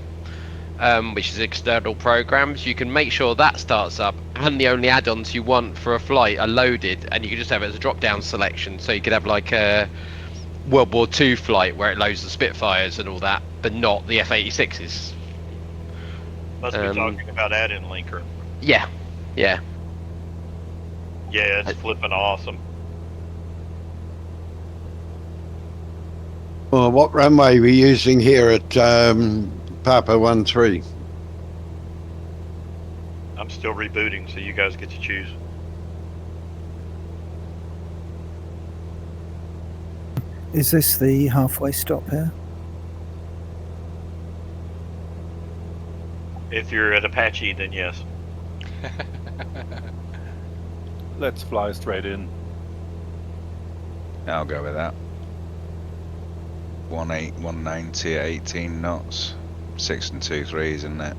S8: which is external programs, you can make sure that starts up, and the only add-ons you want for a flight are loaded, and you can just have it as a drop-down selection. So you could have like a World War II flight where it loads the Spitfires and all that, but not the F-86s.
S1: Must be talking about add-in linker.
S8: Yeah.
S1: Yeah, it's flipping awesome.
S4: Well, what runway are we using here at Papa 13?
S1: I'm still rebooting, so you guys get to choose.
S15: Is this the halfway stop here?
S1: If you're at Apache, then yes.
S14: Let's fly straight in.
S2: I'll go with that. 190 at 18 knots, 6 2/3, isn't it?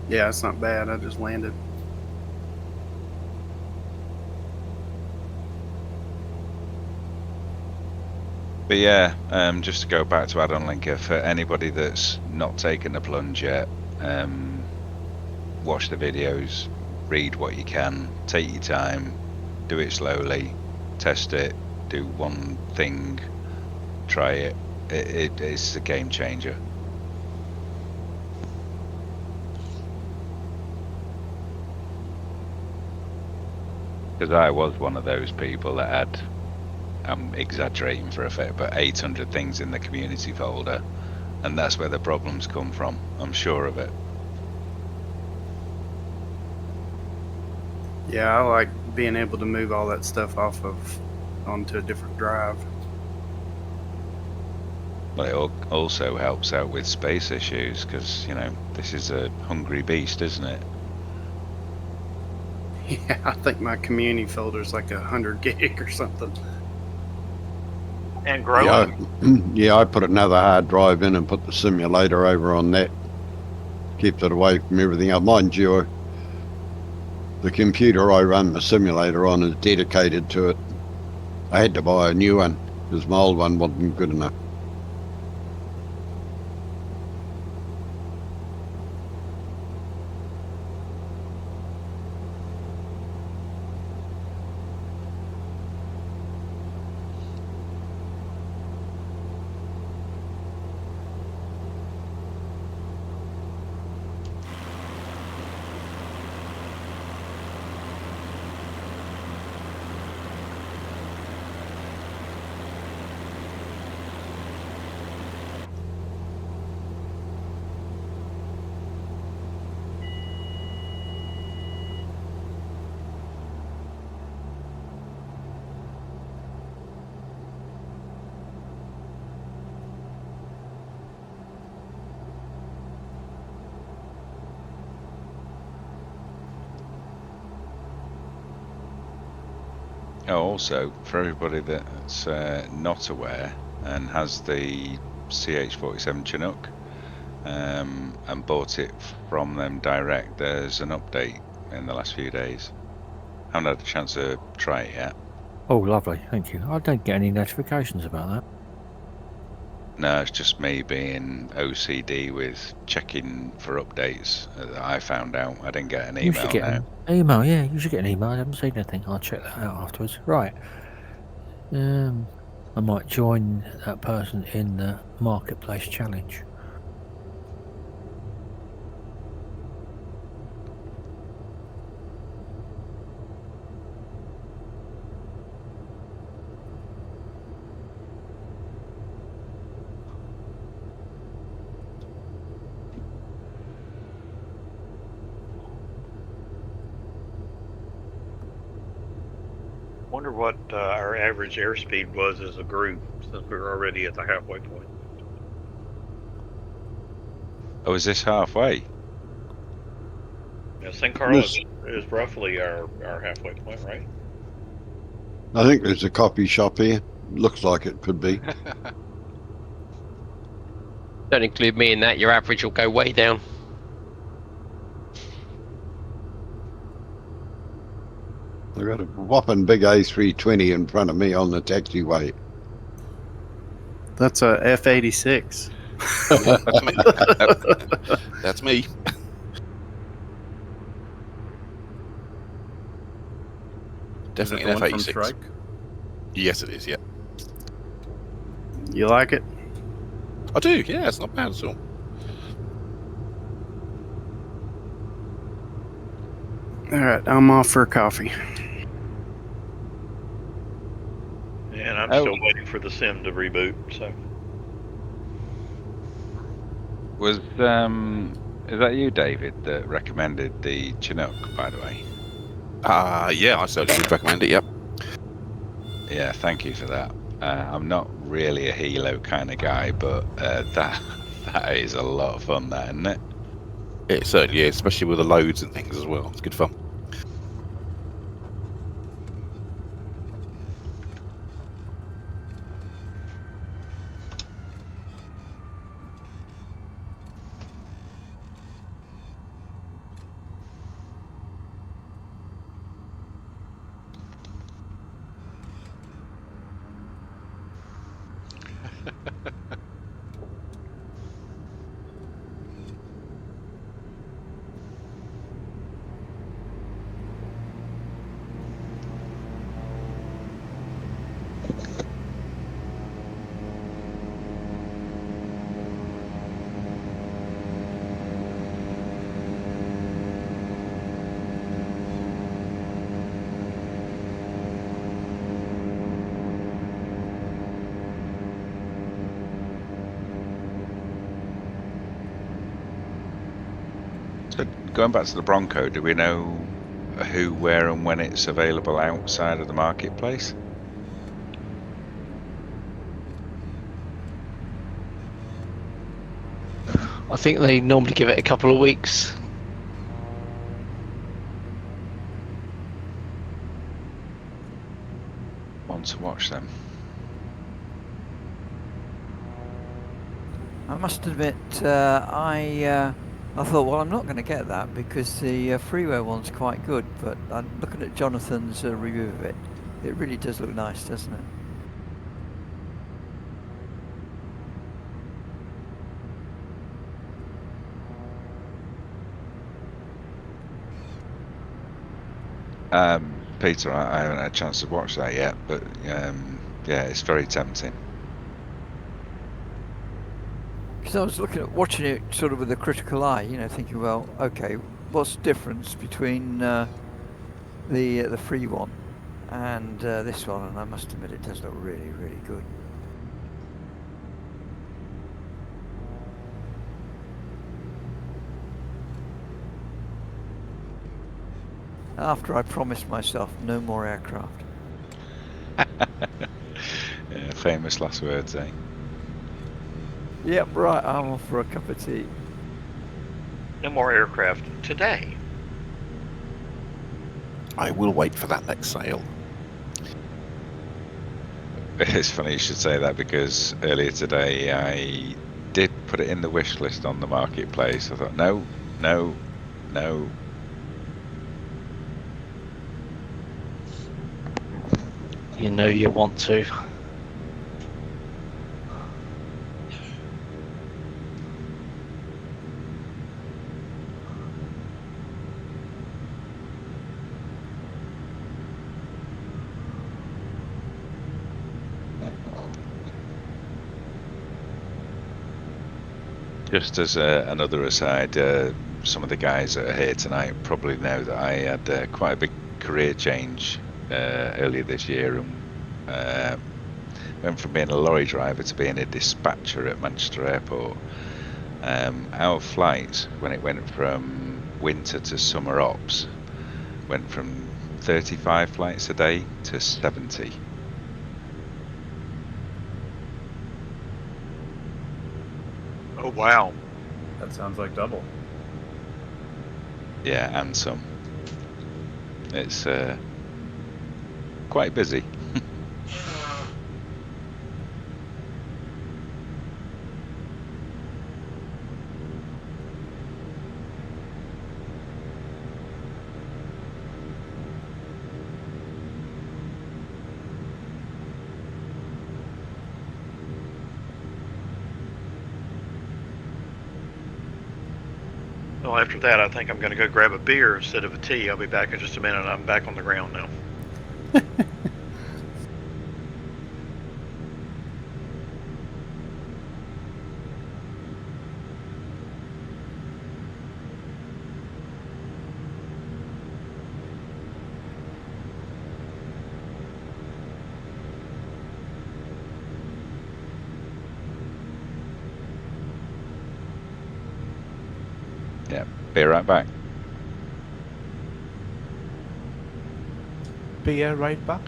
S3: Yeah, it's not bad. I just landed.
S2: But yeah, just to go back to add-on linker, for anybody that's not taken the plunge yet, watch the videos, read what you can, take your time, do it slowly, test it, do one thing, try it. It's a game changer. Because I was one of those people that had, I'm exaggerating for effect, but 800 things in the community folder, and that's where the problems come from. I'm sure of it.
S3: Yeah, I like being able to move all that stuff onto a different drive.
S2: But it also helps out with space issues, because, you know, this is a hungry beast, isn't it?
S3: Yeah, I think my community folder is like 100 gig or something.
S1: And growing.
S4: Yeah, I put another hard drive in and put the simulator over on that. Keeps it away from everything else. Mind you, the computer I run the simulator on is dedicated to it. I had to buy a new one because my old one wasn't good enough.
S2: Oh, also, for everybody that's not aware and has the CH-47 Chinook and bought it from them direct, there's an update in the last few days. Haven't had a chance to try it yet.
S9: Oh, lovely. Thank you. I don't get any notifications about that.
S2: No, it's just me being OCD with checking for updates that I found out. I didn't get an
S9: You should
S2: email
S9: get
S2: now.
S9: an email, yeah. You should get an email. I haven't seen anything. I'll check that out afterwards. Right. I might join that person in the marketplace challenge.
S1: Wonder what our average airspeed was as a group, since we're already at the halfway point.
S2: Oh, is this halfway?
S1: Yeah, San Carlos is roughly our halfway point, right?
S4: I think there's a coffee shop here. Looks like it could be.
S8: Don't include me in that. Your average will go way down.
S4: I've got a whopping big A320 in front of me on the taxiway.
S3: That's a F-86.
S5: That's me. Definitely an F-86. Yes, it is. Yeah.
S3: You like it?
S5: I do. Yeah, it's not bad at all.
S3: All right, I'm off for coffee.
S1: And I'm still waiting for the sim to reboot. So.
S2: Was is that you, David, that recommended the Chinook, by the way?
S5: Yeah, I certainly would recommend it. Yep.
S2: Yeah, thank you for that. I'm not really a helo kind of guy, but that is a lot of fun, that, isn't it?
S5: It certainly is, especially with the loads and things as well. It's good fun.
S2: So going back to the Bronco, do we know who, where, and when it's available outside of the marketplace?
S12: I think they normally give it a couple of weeks.
S2: Want to watch them?
S6: I must admit, I thought, well, I'm not going to get that because the freeway one's quite good, but I'm looking at Jonathan's review of it. It really does look nice, doesn't it?
S2: Peter, I haven't had a chance to watch that yet, but yeah, it's very tempting.
S6: Because I was watching it sort of with a critical eye, you know, thinking, well, okay, what's the difference between the free one and this one? And I must admit, it does look really, really good. After I promised myself no more aircraft.
S2: Yeah, famous last words, eh?
S6: Yep, right, I'm off for a cup of tea.
S1: No more aircraft today.
S5: I will wait for that next sale.
S2: It's funny you should say that because earlier today I did put it in the wish list on the marketplace. I thought, no.
S12: You know you want to.
S2: Just as another aside, some of the guys that are here tonight probably know that I had quite a big career change earlier this year and went from being a lorry driver to being a dispatcher at Manchester Airport. Our flights, when it went from winter to summer ops, went from 35 flights a day to 70.
S1: Oh, wow.
S13: That sounds like double.
S2: Yeah, and some. It's quite busy.
S1: Well, after that, I think I'm going to go grab a beer instead of a tea. I'll be back in just a minute. I'm back on the ground now.
S2: Yeah, be right back.
S11: Be right back.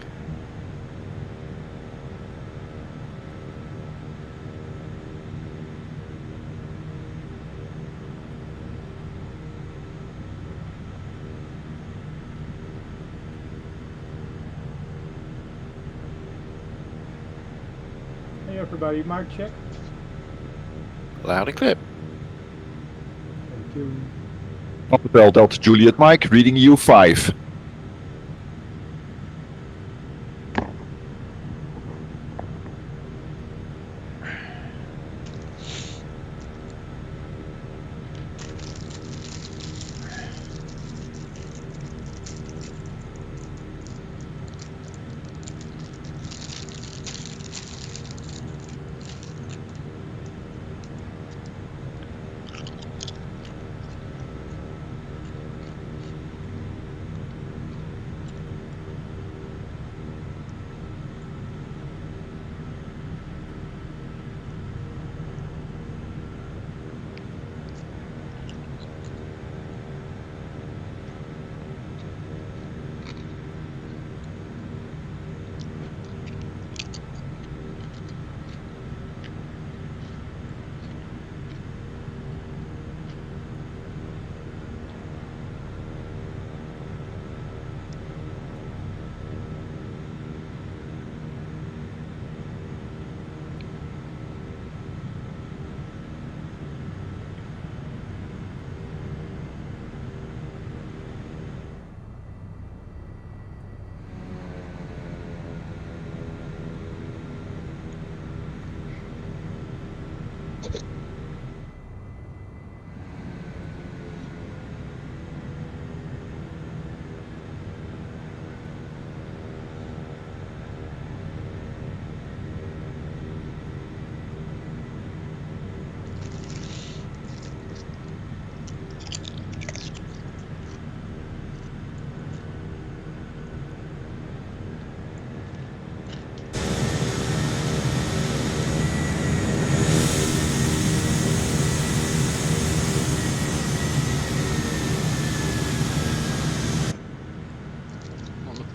S16: Hey everybody, mic check.
S5: Loud and clear.
S16: Thank you.
S17: Papa Bell Delta Juliet Mike, reading you 5.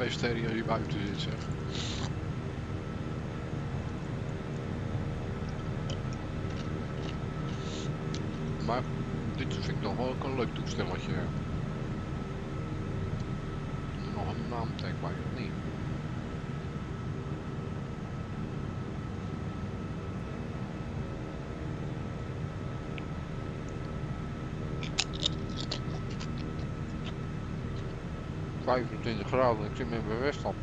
S18: Stereo die buiten zit, zeg. Maar dit vind ik nog wel ook een leuk toestelletje. Nog een naamtag bij, of niet? 25 graden, ik zit met mijn vest op.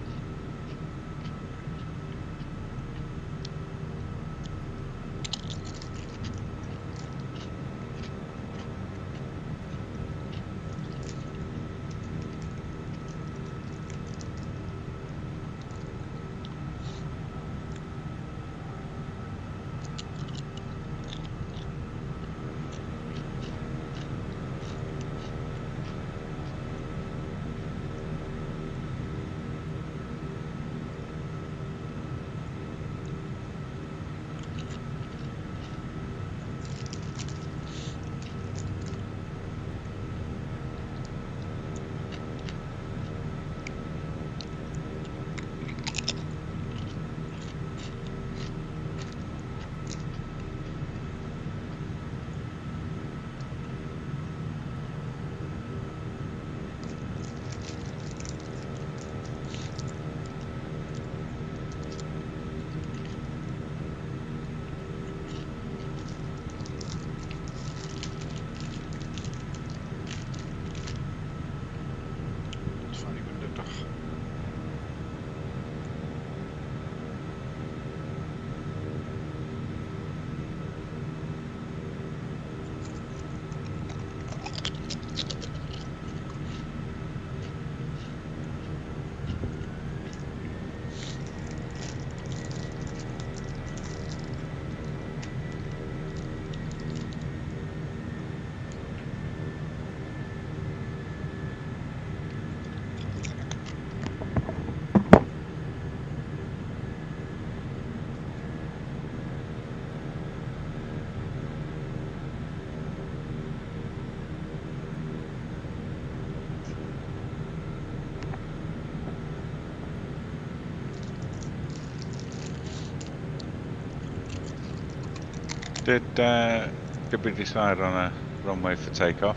S2: Did we decide on a runway for takeoff?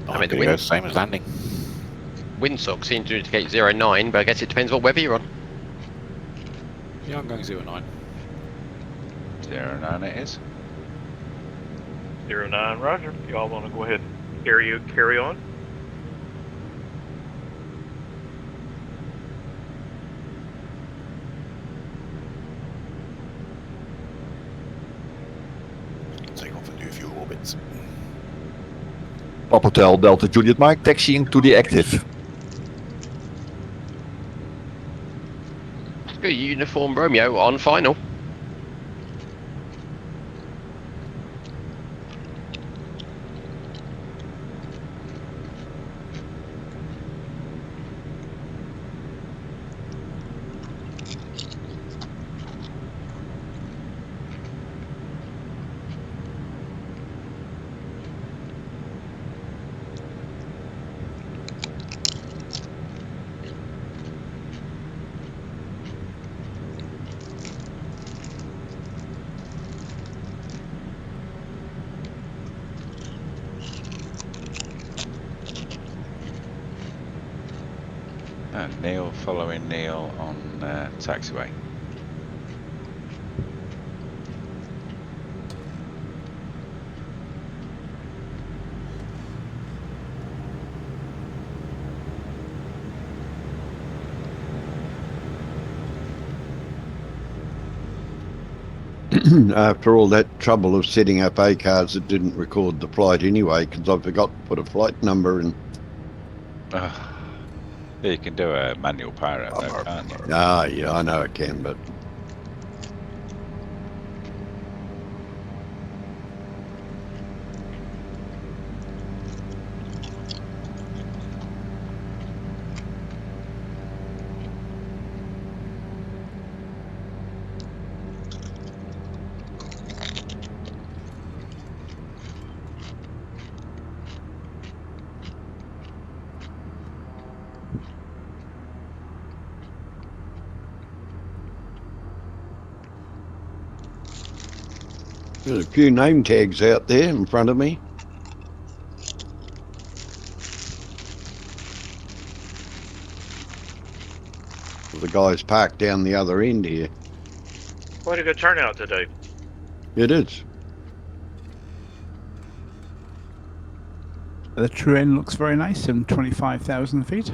S8: I mean, the wind,
S5: same as landing.
S8: Windsock seems to indicate 09, but I guess it depends what weather you're on.
S5: Yeah, I'm going 09.
S2: 09 it is.
S1: 09, roger. Y'all want to go ahead and carry on?
S5: Take off and do a few orbits.
S17: Papa Hotel Delta Juliet Mike taxiing to the active.
S8: Good uniform Romeo on final.
S2: And Neil following Neil on taxiway.
S4: After all that trouble of setting up A cards, it didn't record the flight anyway because I forgot to put a flight number in.
S2: Yeah, you can do a manual pirate though, can't you?
S4: Ah, yeah, I know it can, but there's a few name tags out there in front of me. The guy's parked down the other end here.
S1: Quite a good turnout today.
S4: It is.
S11: The terrain looks very nice in 25,000 feet.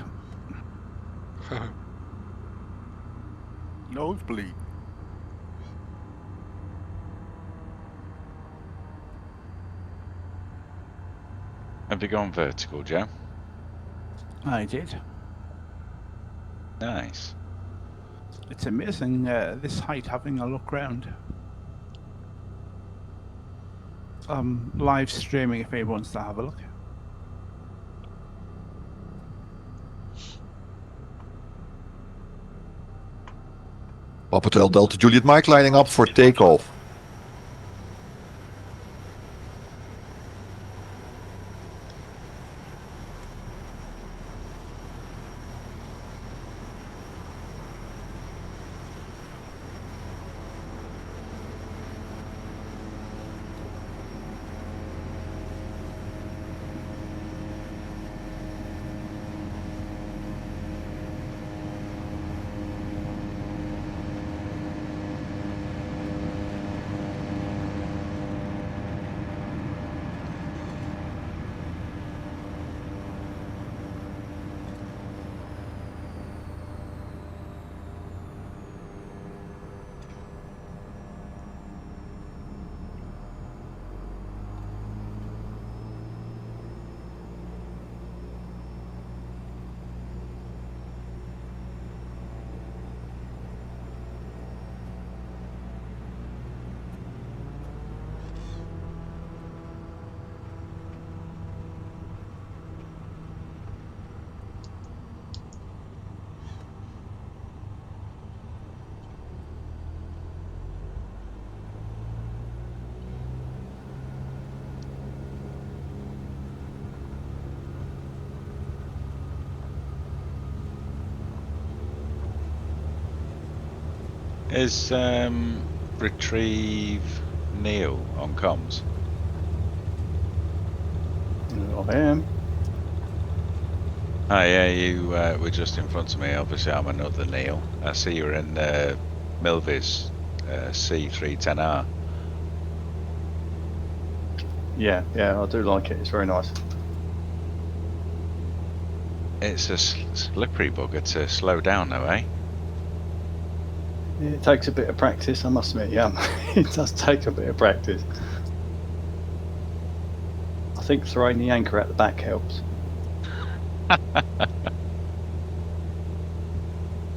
S7: Nosebleed.
S2: Have you gone vertical, Joe?
S11: I did.
S2: Nice.
S11: It's amazing this height having a look round. Live streaming if anyone wants to have a look.
S17: Papa Hotel Delta Juliet Mike lining up for takeoff.
S2: Is retrieve Neil on comms?
S14: I am.
S2: Oh yeah, you were just in front of me. Obviously, I'm another Neil. I see you're in Milvis C310R.
S14: Yeah, I do like it. It's very nice.
S2: It's a slippery bugger to slow down though, eh?
S14: It takes a bit of practice, I must admit, yeah. It does take a bit of practice. I think throwing the anchor at the back helps.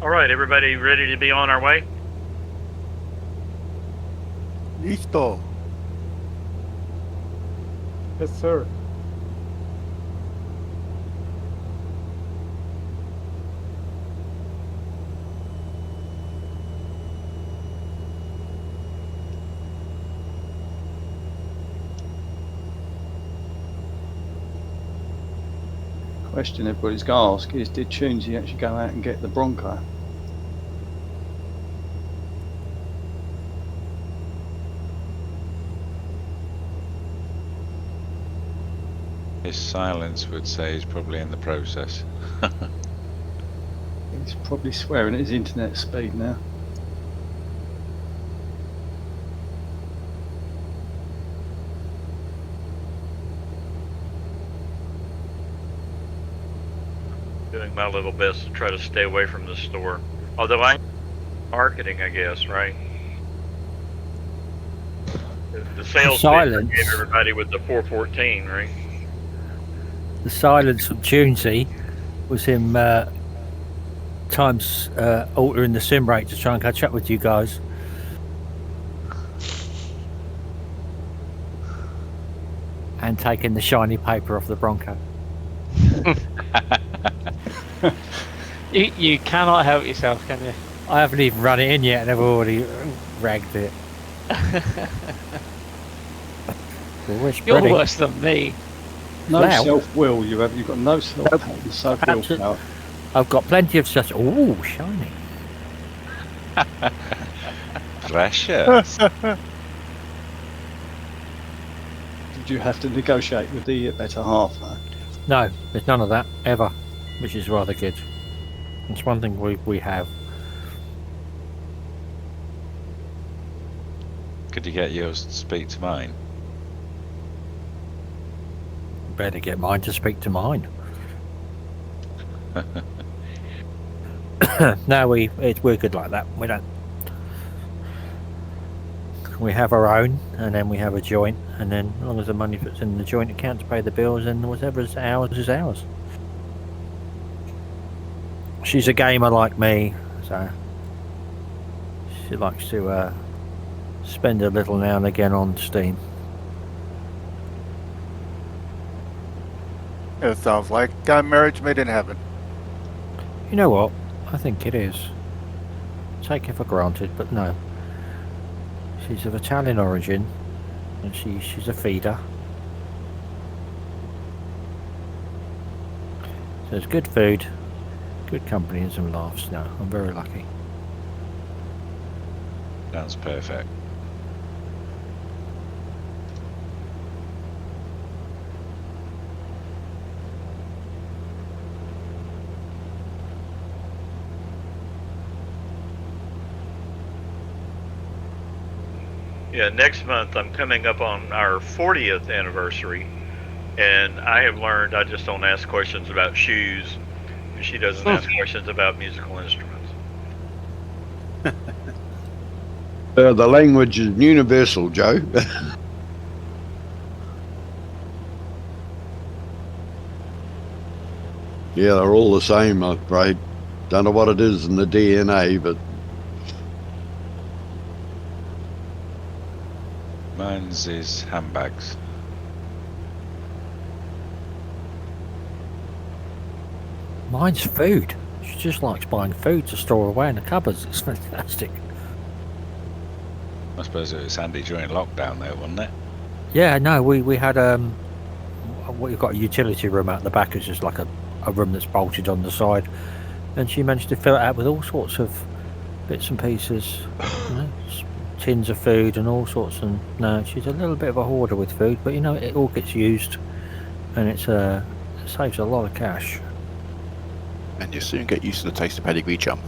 S1: All right, everybody ready to be on our way?
S7: Listo.
S16: Yes, sir.
S14: Question everybody's going to ask is, did Tunesy actually go out and get the Bronco?
S2: His silence would say he's probably in the process.
S14: He's probably swearing at his internet speed now.
S1: Doing my little best to try to stay away from the store. Although I'm marketing, I guess, right? The sales
S9: silence.
S1: gave everybody with the 414, right?
S9: The silence from Tunesy was him times altering the sim rate to try and catch up with you guys. And taking the shiny paper off the Bronco.
S12: You cannot help yourself, can you?
S9: I haven't even run it in yet and I've already ragged it.
S12: You're worse than me.
S14: No
S9: Now-
S14: self-will, you've got no self-will power.
S9: I've got plenty of such. Ooh, shiny.
S2: Precious.
S14: Did you have to negotiate with the better half, though?
S9: No, there's none of that ever, which is rather good. It's one thing we have.
S2: Could you get yours to speak to mine?
S9: Better get mine to speak to mine. No, we're good like that. We don't. We have our own, and then we have a joint, and then as long as the money puts in the joint account to pay the bills, and whatever's ours is ours. She's a gamer like me, so she likes to spend a little now and again on Steam.
S11: It sounds like marriage made in heaven.
S9: You know what? I think it is. Take it for granted, but no. She's of Italian origin, and she's a feeder. So there's good food, good company, and some laughs. No, I'm very lucky.
S2: Sounds perfect.
S1: Yeah, next month I'm coming up on our 40th anniversary, and I have learned I just don't ask questions about shoes, and she doesn't ask questions about musical instruments.
S4: The language is universal, Joe. Yeah, they're all the same, I'm afraid. Don't know what it is in the DNA, but
S2: Mine's is handbags.
S9: Mine's food. She just likes buying food to store away in the cupboards. It's fantastic.
S2: I suppose it was handy during lockdown though, wasn't it?
S9: Yeah, no, we had we've got a utility room out the back. It's just like a room that's bolted on the side, and she managed to fill it out with all sorts of bits and pieces, you know, tins of food and all sorts. And no, she's a little bit of a hoarder with food, but you know, it all gets used, and it saves a lot of cash.
S5: And you soon get used to the taste of pedigree chum.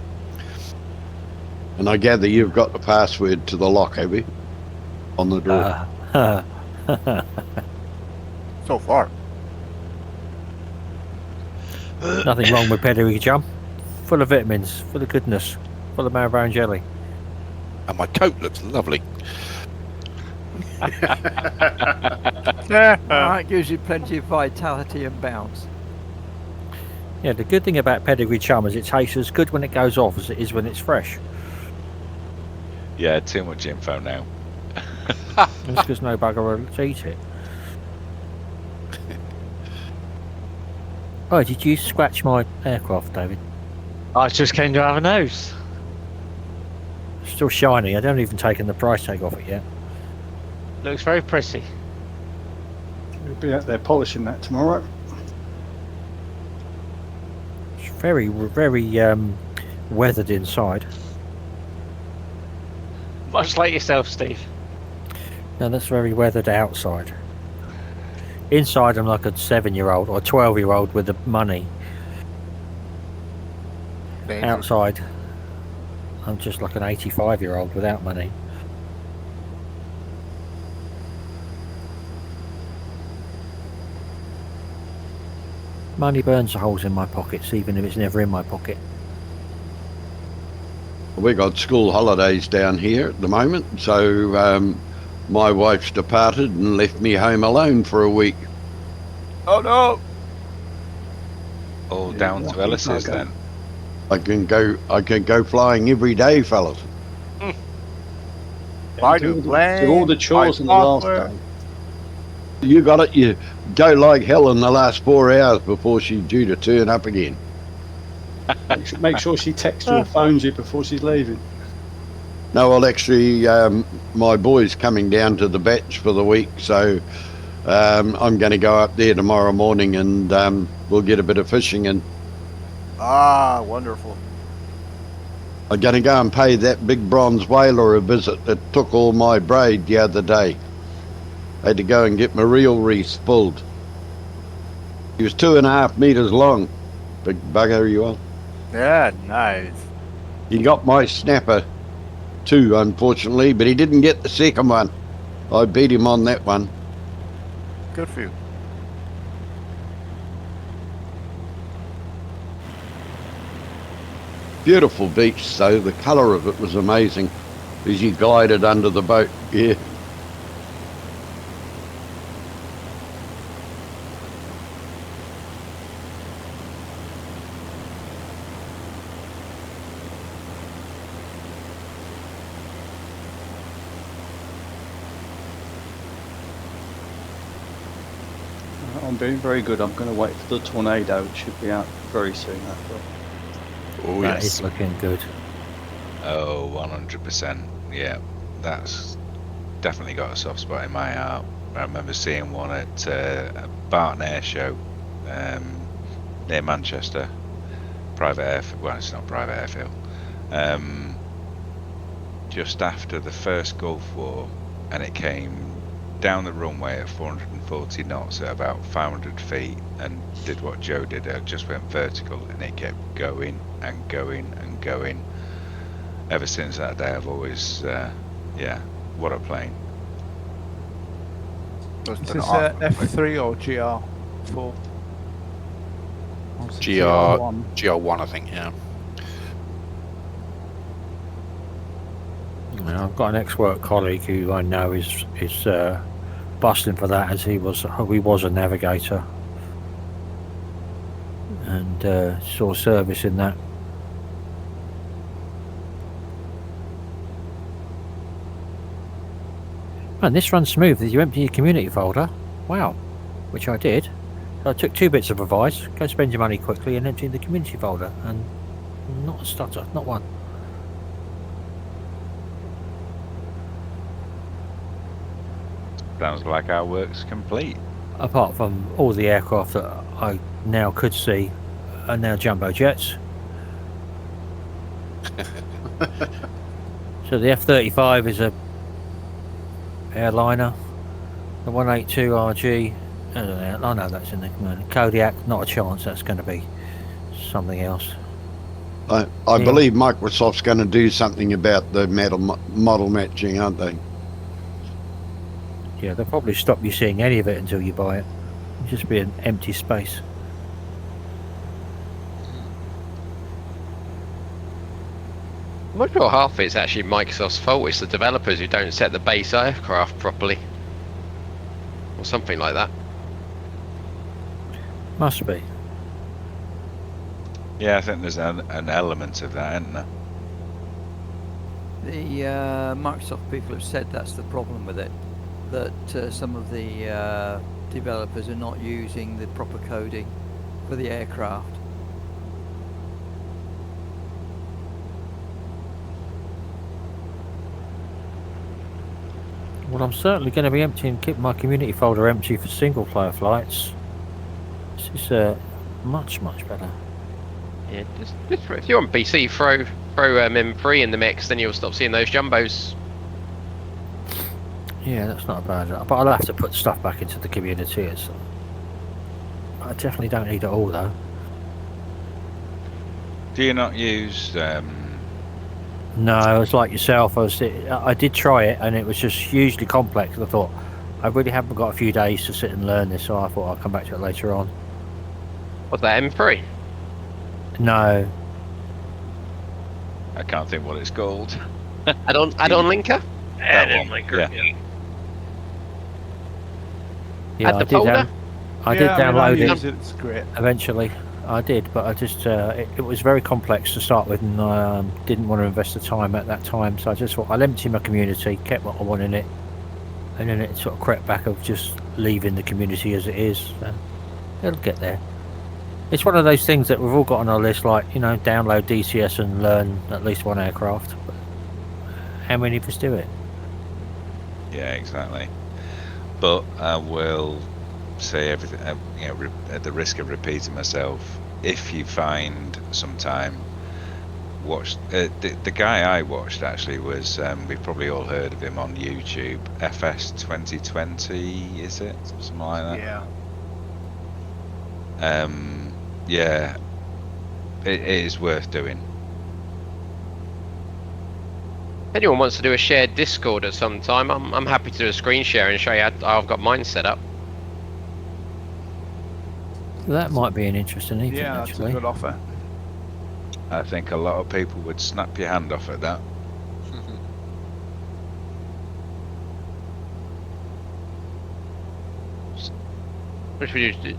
S4: and I gather you've got the password to the lock, have you? On the door.
S11: So far.
S9: Nothing wrong with pedigree chum. Full of vitamins, full of goodness, full of marrow jelly.
S5: And my coat looks lovely.
S6: That gives you plenty of vitality and bounce.
S9: Yeah, the good thing about pedigree chum is it tastes as good when it goes off as it is when it's fresh.
S2: Yeah, too much info now.
S9: That's because no bugger will eat it. Oh, did you scratch my aircraft, David?
S12: I just came to have a nose.
S9: Still shiny. I haven't even taken the price tag off it yet.
S12: Looks very pretty.
S14: We'll be out there polishing that tomorrow.
S9: It's very, very weathered inside.
S12: Much like yourself, Steve.
S9: No, that's very weathered outside. Inside, I'm like a 7-year-old or 12-year-old with the money. Outside, I'm just like an 85-year-old without money. Money burns the holes in my pockets, even if it's never in my pocket.
S4: We got school holidays down here at the moment, so my wife's departed and left me home alone for a week.
S11: Oh no!
S2: All down to Ellis's then.
S4: I can go flying every day, fellas.
S11: I do plane.
S14: Do all the chores in the last day.
S4: You got it. You go like hell in the last 4 hours before she's due to turn up again.
S14: Make sure she texts you or phones you before she's leaving.
S4: No, well, actually, my boy's coming down to the Batch for the week, so I'm going to go up there tomorrow morning and we'll get a bit of fishing in.
S11: Ah, wonderful.
S4: I'm going to go and pay that big bronze whaler a visit that took all my braid the other day. I had to go and get my reel reefs pulled. He was 2.5 meters long. Big bugger you are.
S11: Yeah, nice.
S4: He got my snapper too, unfortunately, but he didn't get the second one. I beat him on that one.
S11: Good for you.
S4: Beautiful beach, so the colour of it was amazing as you glided under the boat. Yeah.
S14: I'm doing very good. I'm going to wait for the tornado. It should be out very soon after.
S5: Oh,
S9: That
S5: yes.
S9: is looking good.
S2: Oh, 100%. Yeah, that's definitely got a soft spot in my heart. I remember seeing one at a Barton Air Show near Manchester. Private airfield. Well, it's not private airfield. Just after the first Gulf War, and it came down the runway at 440 knots at about 500 feet and did what Joe did. It just went vertical and it kept going and going and going. Ever since that day, I've always, yeah, what a plane.
S11: Is this F3 or GR4?
S5: GR1, I think, yeah.
S9: I've got an ex-work colleague who I know is busting for that, as he was a navigator and saw service in that. And this runs smooth as you empty your community folder. Wow, which I did. So I took 2 bits of advice: go spend your money quickly and empty the community folder, and not a stutter, not one.
S2: Sounds like our work's complete.
S9: Apart from all the aircraft that I now could see are now jumbo jets. So the F-35 is a airliner. The 182 RG, I know that's in the command. Kodiak, not a chance. That's going to be something else.
S4: I believe Microsoft's going to do something about the model matching, aren't they?
S9: Yeah, they'll probably stop you seeing any of it until you buy it. It'll just be an empty space.
S8: I'm not sure half it's actually Microsoft's fault. It's the developers who don't set the base aircraft properly, or something like that.
S9: Must be.
S2: Yeah, I think there's an element of that, isn't there?
S6: The Microsoft people have said that's the problem with it, that some of the developers are not using the proper coding for the aircraft.
S9: Well, I'm certainly going to be keep my community folder empty for single player flights. This is much better.
S8: Yeah, just if you're on PC, throw M3 in the mix, then you'll stop seeing those jumbos.
S9: Yeah, that's not bad. But I'll have to put stuff back into the community. I definitely don't need it all, though.
S2: Do you not use?
S9: No, I was like yourself. I did try it, and it was just hugely complex. I thought I really haven't got a few days to sit and learn this, so I thought I'll come back to it later on.
S8: What's that, M3?
S9: No.
S2: I can't think what it's called.
S8: Add-on linker?
S2: Add-on linker. Yeah.
S9: Yeah,
S8: Add the folder?
S9: I did download it.
S11: It's great.
S9: Eventually, I did, but I just it was very complex to start with, and I didn't want to invest the time at that time. So I just thought I'll empty my community, kept what I want in it, and then it sort of crept back of just leaving the community as it is. So it'll get there. It's one of those things that we've all got on our list, like, you know, download DCS and learn at least one aircraft. But how many of us do it?
S2: Yeah, exactly. But I will say everything, you know, at the risk of repeating myself, if you find some time, watch the guy I watched actually was we've probably all heard of him on YouTube. FS 2020, is it? Something like that.
S11: Yeah.
S2: Yeah, it is worth doing.
S8: If anyone wants to do a shared Discord at some time, I'm happy to do a screen share and show you how I've got mine set up.
S9: That might be an interesting evening,
S11: Yeah, that's
S9: actually.
S11: a good offer.
S2: I think a lot of people would snap your hand off at that.
S8: Which would it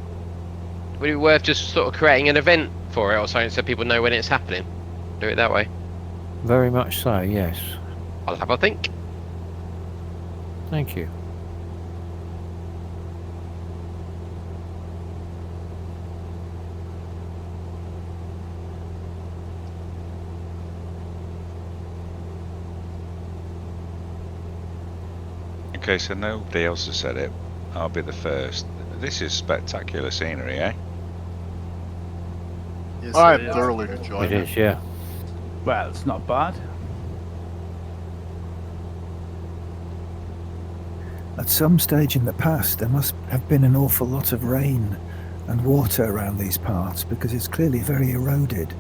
S8: be worth just sort of creating an event for it or something so people know when it's happening? Do it that way.
S9: Very much so, yes.
S8: I'll have a think.
S9: Thank you.
S2: Okay, so nobody else has said it. I'll be the first. This is spectacular scenery, eh?
S19: Yes,
S11: I'm
S19: it is.
S11: thoroughly enjoying
S9: It is, yeah.
S11: Well, it's not bad.
S15: At some stage in the past, there must have been an awful lot of rain and water around these parts because it's clearly very eroded.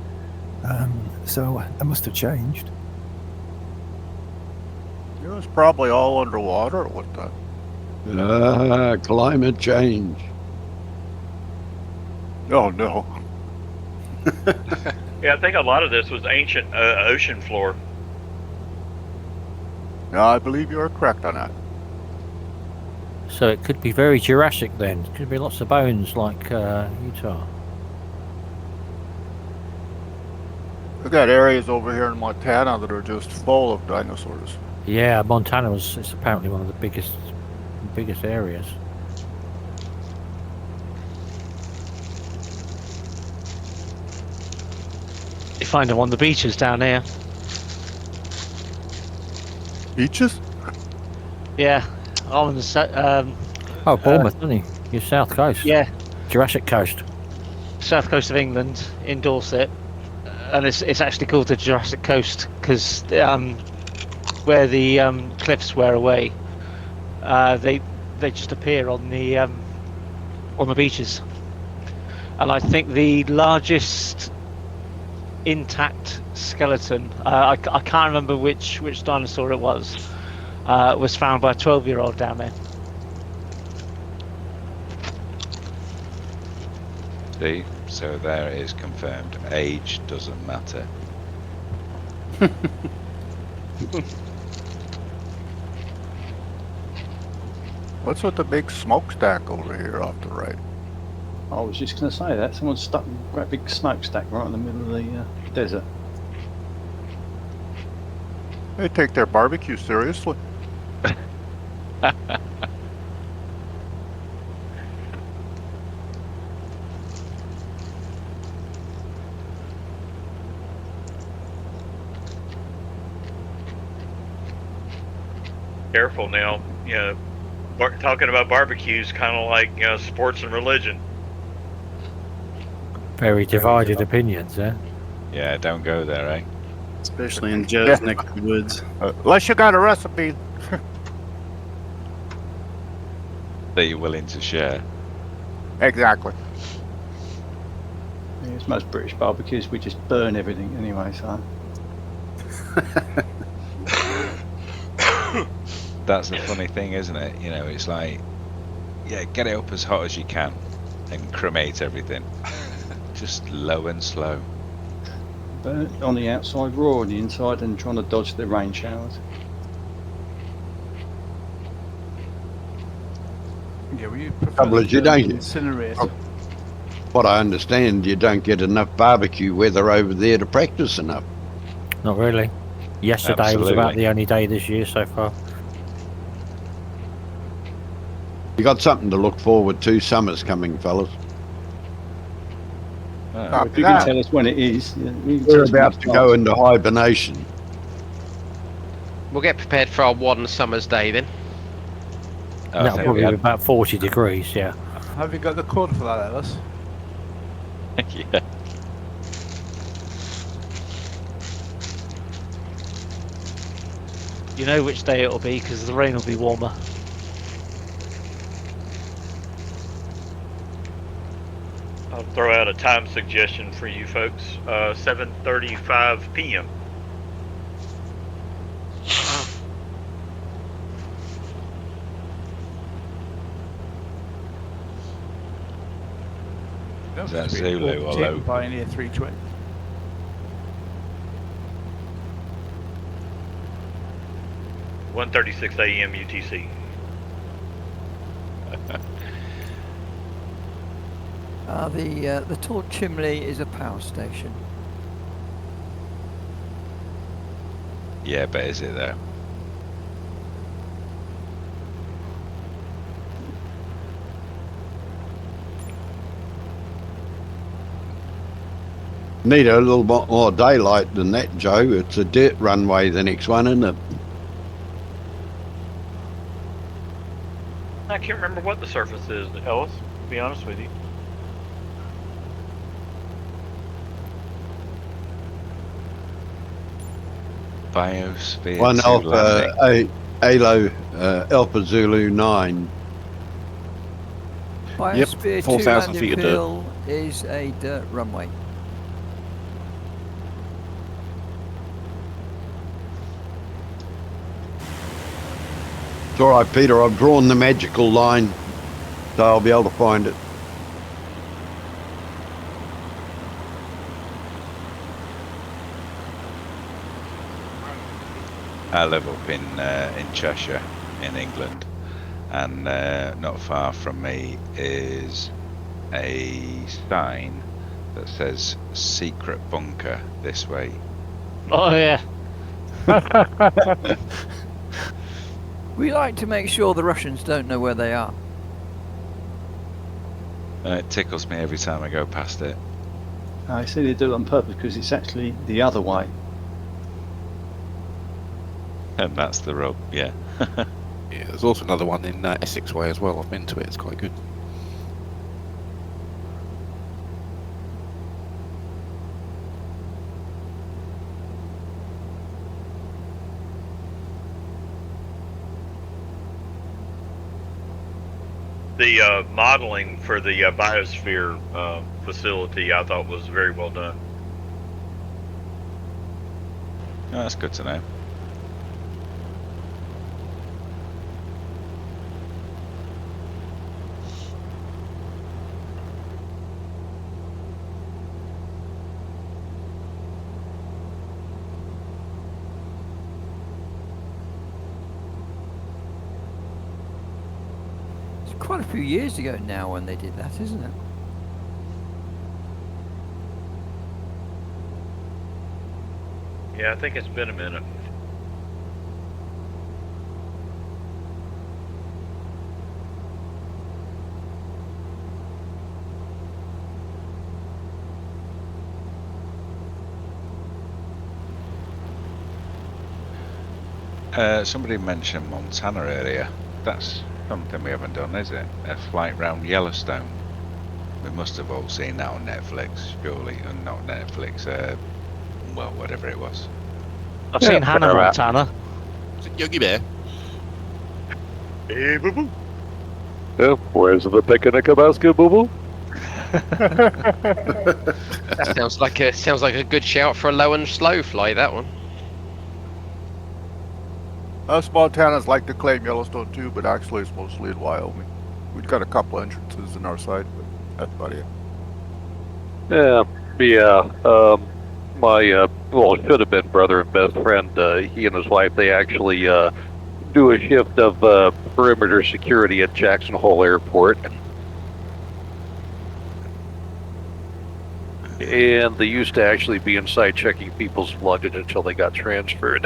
S15: So that must have changed.
S11: It was probably all underwater at one time.
S4: Climate change.
S11: Oh no.
S1: Yeah, I think a lot of this was ancient ocean floor.
S11: Yeah, I believe you are correct on that.
S9: So it could be very Jurassic then. Could be lots of bones like Utah.
S11: We've got areas over here in Montana that are just full of dinosaurs.
S9: Yeah, Montana it's apparently one of the biggest areas.
S12: You find them on the beaches down here.
S11: Beaches?
S12: Yeah, on the
S9: Bournemouth, isn't he? Your south coast.
S12: Yeah,
S9: Jurassic Coast.
S12: south coast of England in Dorset, and it's actually called the Jurassic Coast because where the cliffs wear away, they just appear on the beaches, and I think the largest intact skeleton, I can't remember which dinosaur it was found by a 12-year-old down there.
S2: See, so there it is confirmed. Age doesn't matter.
S11: What's with the big smokestack over here off the right?
S14: I was just going to say that. Someone's stuck a great big smokestack right in the middle of the desert.
S11: They take their barbecue seriously.
S1: Careful now. You know, talking about barbecues kind of like sports and religion.
S9: Very divided opinions, eh?
S2: Yeah, don't go there, eh?
S3: Especially in Joe's neck of the woods.
S11: Unless you got a recipe.
S2: That you're willing to share.
S11: Exactly.
S14: Yeah, it's most British barbecues. We just burn everything anyway, so.
S2: That's the funny thing, isn't it? You know, it's like, yeah, get it up as hot as you can and cremate everything. Just low and slow.
S14: Burn on the outside, raw on the inside, and trying to dodge the rain showers.
S11: Yeah, we prefer
S4: Trouble is you don't.
S11: incinerate.
S4: What I understand, you don't get enough barbecue weather over there to practice enough.
S9: Not really. Yesterday was about the only day this year so far.
S4: You got something to look forward to. Summer's coming, fellas.
S14: If you can tell us when it is.
S4: We're about to go into hibernation.
S8: We'll get prepared for our one summer's day then.
S9: That'll probably be about 40 degrees, yeah.
S11: Have you got the code for that, Ellis?
S2: Yeah.
S12: You know which day it'll be because the rain will be warmer.
S1: I'll throw out a time suggestion for you folks. 7:35 p.m.
S2: Is that Zulu or
S11: Taken
S2: local?
S11: by an A320.
S1: 1:36 a.m. UTC.
S6: The tall chimney is a power station.
S2: Yeah, but is it though?
S4: Need a little bit more daylight than that, Joe. It's a dirt runway, the next one, isn't it?
S1: I can't remember what the surface is, Ellis, to be honest with you.
S2: Biosphere
S4: One
S2: 2
S4: Alpha
S2: landing.
S4: Alpha Zulu 9.
S6: Biosphere 2
S5: 4,000
S6: landing
S5: feet of dirt.
S6: field is a dirt runway.
S4: It's all right, Peter. I've drawn the magical line, so I'll be able to find it.
S2: I live up in Cheshire, in England, and not far from me is a sign that says "Secret Bunker this way."
S12: Oh yeah.
S6: We like to make sure the Russians don't know where they are.
S2: It tickles me every time I go past it.
S14: I see they do it on purpose because it's actually the other way.
S2: And that's the rub, yeah.
S5: Yeah, there's also another one in Essex Way as well. I've been to it. It's quite good.
S1: The modeling for the biosphere facility, I thought, was very well done.
S2: Oh, that's good to know.
S6: Quite a few years ago now when they did that, isn't it?
S1: Yeah, I think it's been a minute.
S2: Somebody mentioned Montana earlier. That's something we haven't done, is it? A flight round Yellowstone. We must have all seen that on Netflix, surely, and not Netflix. Well, whatever it was.
S12: I've seen Hannah Montana.
S5: Is it Yogi Bear?
S1: Hey, boo boo.
S19: Yeah, where's the picnic about boo boo?
S8: That sounds like a good shout for a low and slow flight. That one.
S11: Us Montanans like to claim Yellowstone too, but actually it's mostly in Wyoming. We've got a couple entrances in our side, but that's about it.
S19: Yeah. My well, should have been brother and best friend. He and his wife, they actually do a shift of perimeter security at Jackson Hole Airport. And they used to actually be inside checking people's luggage until they got transferred.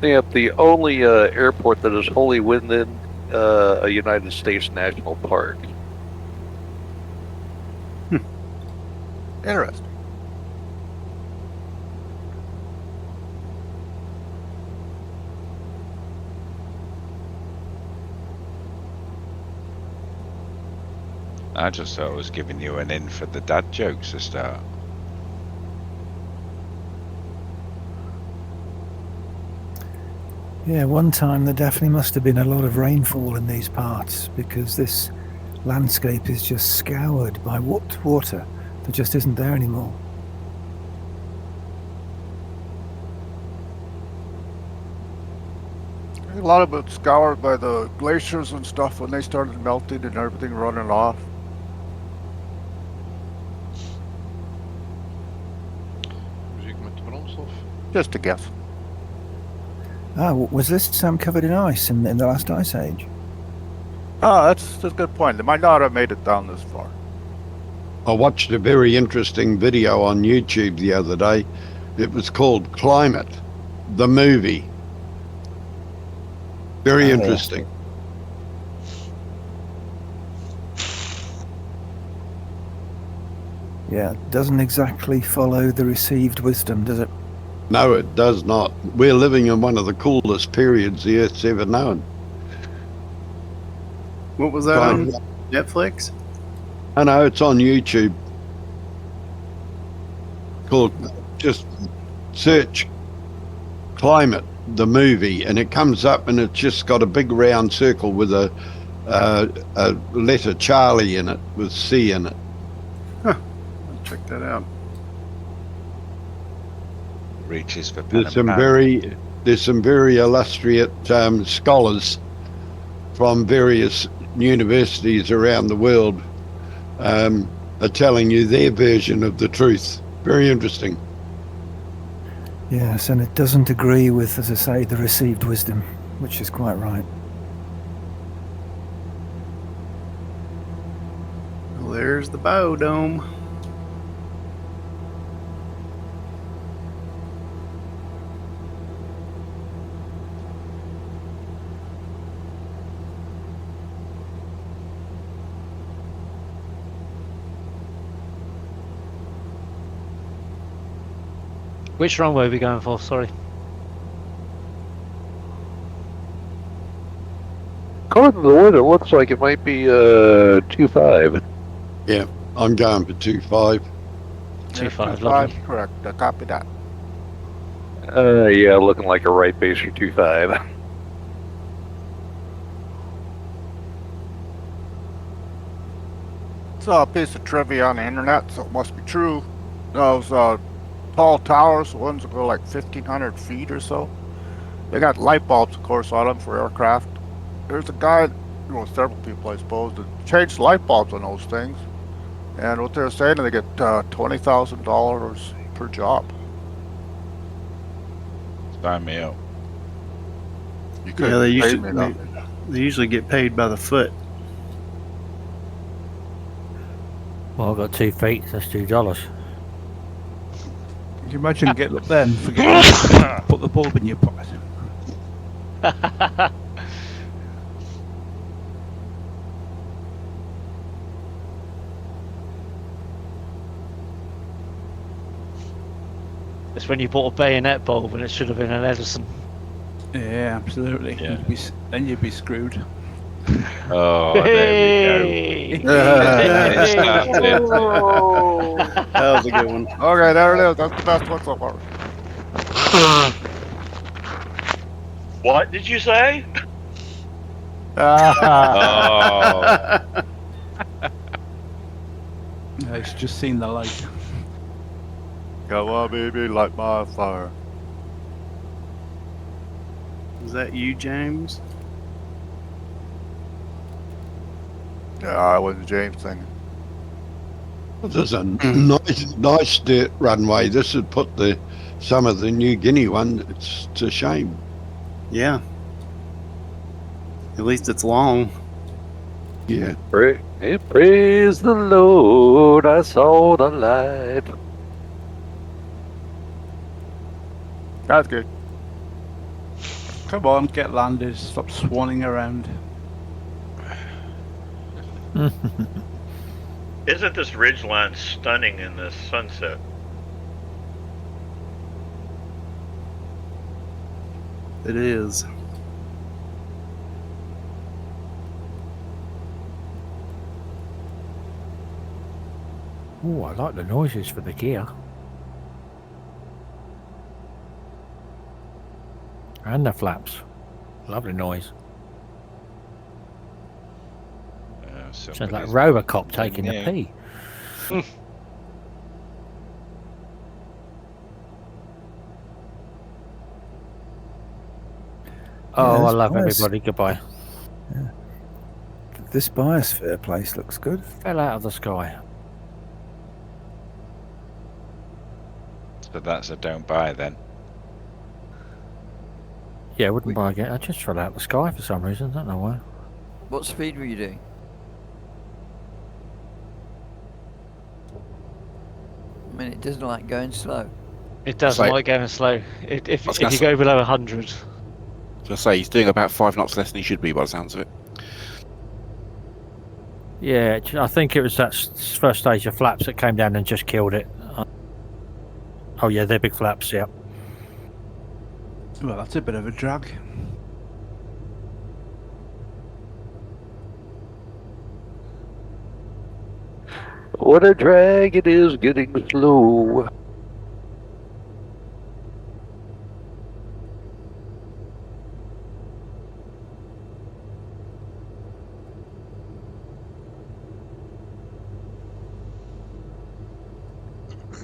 S19: Yeah, the only airport that is wholly within a United States national park.
S11: Interesting.
S2: I just thought I was giving you an in for the dad jokes to start.
S15: Yeah, one time there definitely must have been a lot of rainfall in these parts because this landscape is just scoured by water that just isn't there anymore.
S11: A lot of it scoured by the glaciers and stuff when they started melting and everything running off. Just a guess.
S15: Ah, was this covered in ice in the last ice age?
S11: Oh, that's a good point. They might not have made it down this far.
S4: I watched a very interesting video on YouTube the other day. It was called Climate, the movie. Very interesting.
S15: Yeah, it doesn't exactly follow the received wisdom, does it?
S4: No, it does not. We're living in one of the coolest periods the Earth's ever known.
S3: What was that on Netflix?
S4: I know, it's on YouTube. Called, just search Climate, the movie, and it comes up and it's just got a big round circle with a letter Charlie in it, with C in it.
S3: Huh. I'll check that out.
S2: Reaches for pen
S4: There's some very illustrious scholars from various universities around the world are telling you their version of the truth. Very interesting.
S15: Yes, and it doesn't agree with, as I say, the received wisdom, which is quite right.
S3: Well, there's the biodome.
S12: Which runway are we going for? Sorry.
S19: According to the weather, it looks like it might be 2-5.
S4: Yeah, I'm going for 2-5.
S12: 2-5, lovely.
S11: Correct. I copy that.
S19: Yeah, looking like a right base for 2-5.
S11: Saw a piece of trivia on the internet, so it must be true. Those tall towers, the ones that go like 1,500 feet or so, they got light bulbs, of course, on them for aircraft. There's a guy, several people, I suppose, that changed light bulbs on those things. And what they're saying, they get $20,000 per job.
S2: Sign me up.
S11: You could
S3: Yeah, they
S11: pay me though.
S3: usually get paid by the foot.
S9: Well, I've got 2 feet, that's $2.
S11: Can you imagine getting up there and forgetting to put the bulb in your pocket?
S12: It's when you bought a bayonet bulb and it should have been an Edison.
S11: Yeah, absolutely.
S2: Yeah.
S11: Then you'd be screwed.
S2: Oh, there we go.
S3: That was a good one.
S11: Okay, there it is. That's the best one so far.
S1: What did you say?
S2: Oh.
S11: It's just seen the light. Come on, baby, light my fire.
S3: Is that you, James?
S11: Yeah, I wasn't James singing.
S4: There's a nice dirt runway. This would put some of the New Guinea one. It's a shame.
S3: Yeah. At least it's long.
S4: Yeah.
S19: Praise the Lord, I saw the light.
S11: That's good. Come on, get landed. Stop swanning around.
S1: Isn't this ridgeline stunning in this sunset?
S3: It is.
S9: Oh, I like the noises for the gear. And the flaps. Lovely noise. Sounds like Robocop taking a pee. Oh, I love everybody. Goodbye.
S15: Yeah. This biosphere place looks good.
S9: Fell out of the sky.
S2: So that's a don't buy then.
S9: Yeah, I wouldn't buy again. I just fell out of the sky for some reason. I don't know why.
S6: What speed were you doing? I mean, it doesn't like going slow.
S12: It doesn't like going slow. If you go below 100.
S5: Just say he's doing about 5 knots less than he should be by the sounds of it.
S9: Yeah, I think it was that first stage of flaps that came down and just killed it. Oh yeah, they're big flaps. Yeah.
S20: Well, that's a bit of a drag.
S19: What a drag it is getting slow.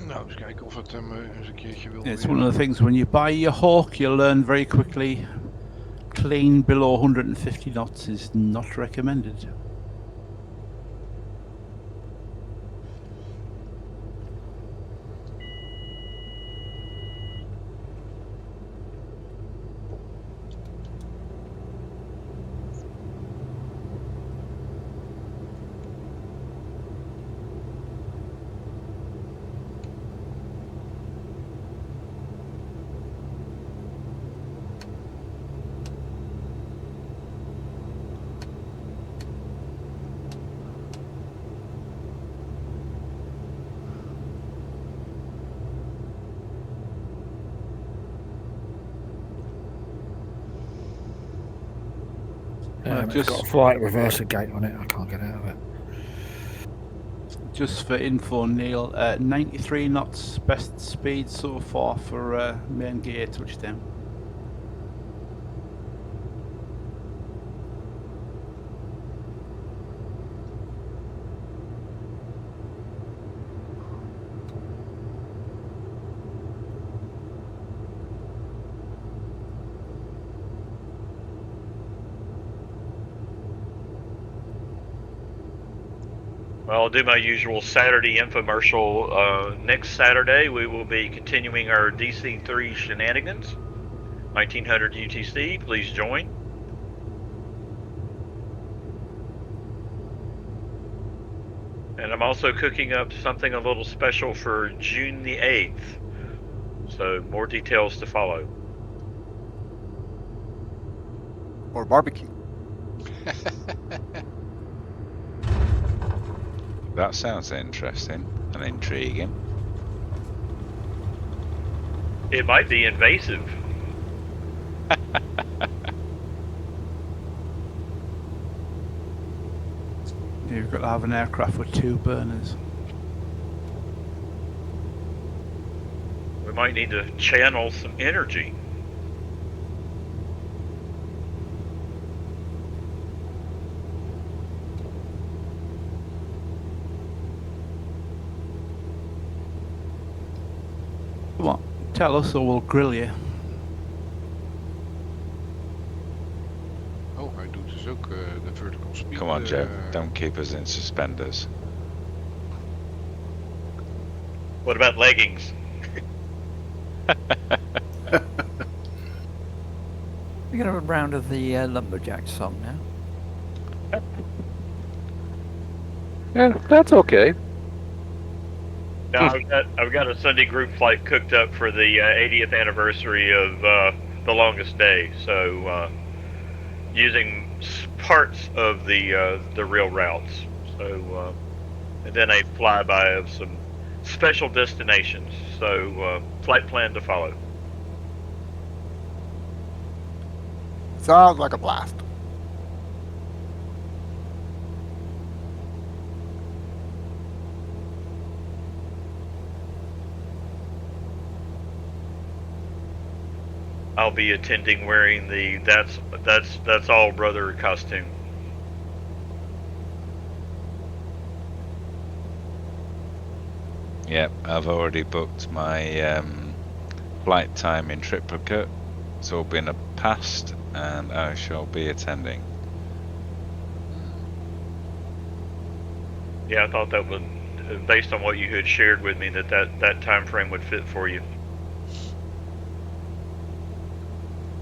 S18: Nou, eens kijken of het hem eens een keertje wil.
S20: It's one of the things when you buy your Hawk, you learn very quickly. Clean below 150 knots is not recommended.
S9: It's got a flight reverser gate on it. I can't get out of it.
S20: Just for info, Neil, 93 knots best speed so far for main gear touchdown.
S1: Well, I'll do my usual Saturday infomercial. Next Saturday, we will be continuing our DC3 shenanigans. 1900 UTC, please join. And I'm also cooking up something a little special for June the 8th. So more details to follow.
S11: Or barbecue.
S2: That sounds interesting and intriguing.
S1: It might be invasive.
S20: You've got to have an aircraft with 2 burners.
S1: We might need to channel some energy.
S20: Come on, tell us or we'll grill you.
S18: Oh, hij doet dus ook de vertical speed.
S2: Come on, Joe. Don't keep us in suspenders.
S1: What about leggings?
S6: We're going to have a round of the Lumberjack song now.
S19: Yeah, that's okay.
S1: Now I've got a Sunday group flight cooked up for the 80th anniversary of the longest day. So using parts of the real routes. So and then a flyby of some special destinations. So flight plan to follow.
S11: Sounds like a blast.
S1: I'll be attending wearing the that's all brother costume.
S2: Yep, I've already booked my flight time in triplicate. It's all been passed, and I shall be attending.
S1: Yeah, I thought that would, based on what you had shared with me, that time frame would fit for you.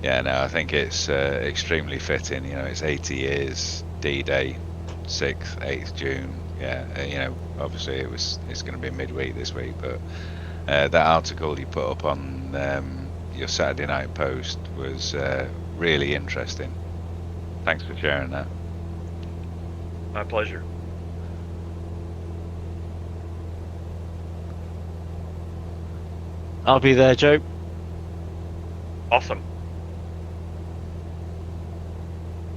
S2: Yeah, no, I think it's extremely fitting. You know, it's 80 years, D-Day, 6th, 8th June. Yeah, you know, obviously it's going to be midweek this week, but that article you put up on your Saturday night post was really interesting. Thanks for sharing that.
S1: My pleasure.
S12: I'll be there, Joe.
S1: Awesome.